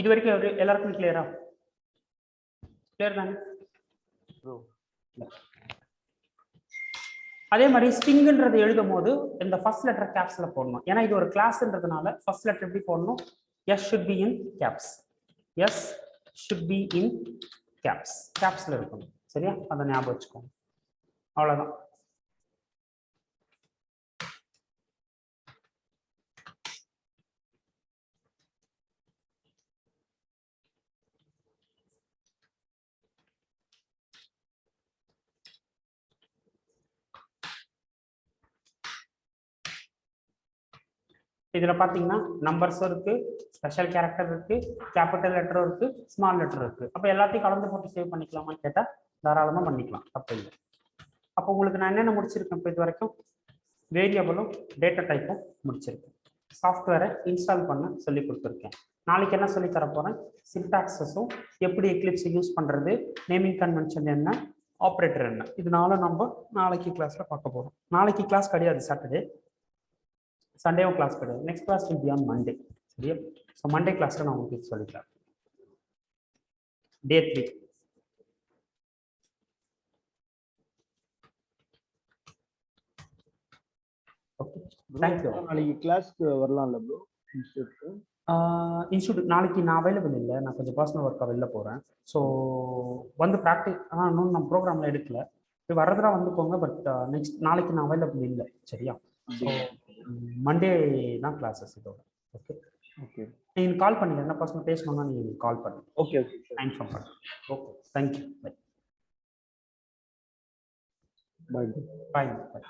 இது வரைக்கும் எல்லாருக்கும் கிளியரா? கிளியர் தானே? அதே மாதிரி ஸ்ட்ரிங்ன்றது எழுதும் போது இந்த ஃபர்ஸ்ட் லெட்டர் கேப்ஸ்ல போடணும். ஏன்னா இது ஒரு கிளாஸ்ன்றதுனால ஃபர்ஸ்ட் லெட்டர் எப்படி போடணும்? S should be in caps. S should be in caps. கேப்ஸ்ல இருக்கணும். சரியா? அதை ஞாபகம் வச்சுக்கோங்க. அவ்வளவுதான். இதுல பாத்தீங்கன்னா நம்பர்ஸும் இருக்கு, ஸ்பெஷல் கேரக்டர் இருக்கு, கேபிட்டல் லெட்டரும் இருக்கு, ஸ்மால் லெட்டர் இருக்கு. அப்ப எல்லாத்தையும் கலந்து போட்டு சேவ் பண்ணிக்கலாமான்னு கேட்டா தாராளமா பண்ணிக்கலாம், தப்பு இல்லை. அப்போ உங்களுக்கு நான் என்னென்ன முடிச்சிருக்கேன் இப்போ இது வரைக்கும்? வேரியபிளும் டேட்டா டைப்பும் முடிச்சிருக்கேன். சாஃப்ட்வேரை இன்ஸ்டால் பண்ண சொல்லி கொடுத்துருக்கேன். நாளைக்கு என்ன சொல்லி தர போறேன்? சின்டாக்ஸஸும் எப்படி எக்லிப்ஸ் யூஸ் பண்றது, நேமிங் கன்வென்ஷன் என்ன, ஆப்ரேட்டர் என்ன, இதனால நம்ம நாளைக்கு கிளாஸ்ல பார்க்க போறோம். நாளைக்கு கிளாஸ் கிடையாது, சாட்டர்டே. சண்டேவும் கிளாஸ் கிடையாது. Next class will be on Monday. சரியா? ஸோ மண்டே கிளாஸ்ல நான் உங்களுக்கு சொல்லித்தரேன். டே 3. Okay, thank you. நாளைக்கு கிளாஸ்க்கு வரலாம்ல ப்ரோ? இன்ஸ்டியூட் நாளைக்கு நான் அவைலபிள் இல்லை, நான் கொஞ்சம் பர்சனல் ஒர்க்காக வெளில போகிறேன். ஸோ வந்து ப்ராக்டிஸ் இன்னும் நான் ப்ரோக்ராமில் எடுக்கல. இப்போ வர்றதுலாம் வந்துக்கோங்க. பட் நெக்ஸ்ட் நாளைக்கு நான் அவைலபிள் இல்லை. சரியா? ஸோ மண்டே தான் கிளாஸஸ் இதோட. Okay okay. நீங்கள் கால் பண்ணிடுங்க. என்ன பர்சனல் பேசணும்னா நீங்கள் கால் பண்ணுங்க. Okay okay. இன்ஃபார்ம் பண்ணுங்க. Okay, thank you. Bye bye. பாய்.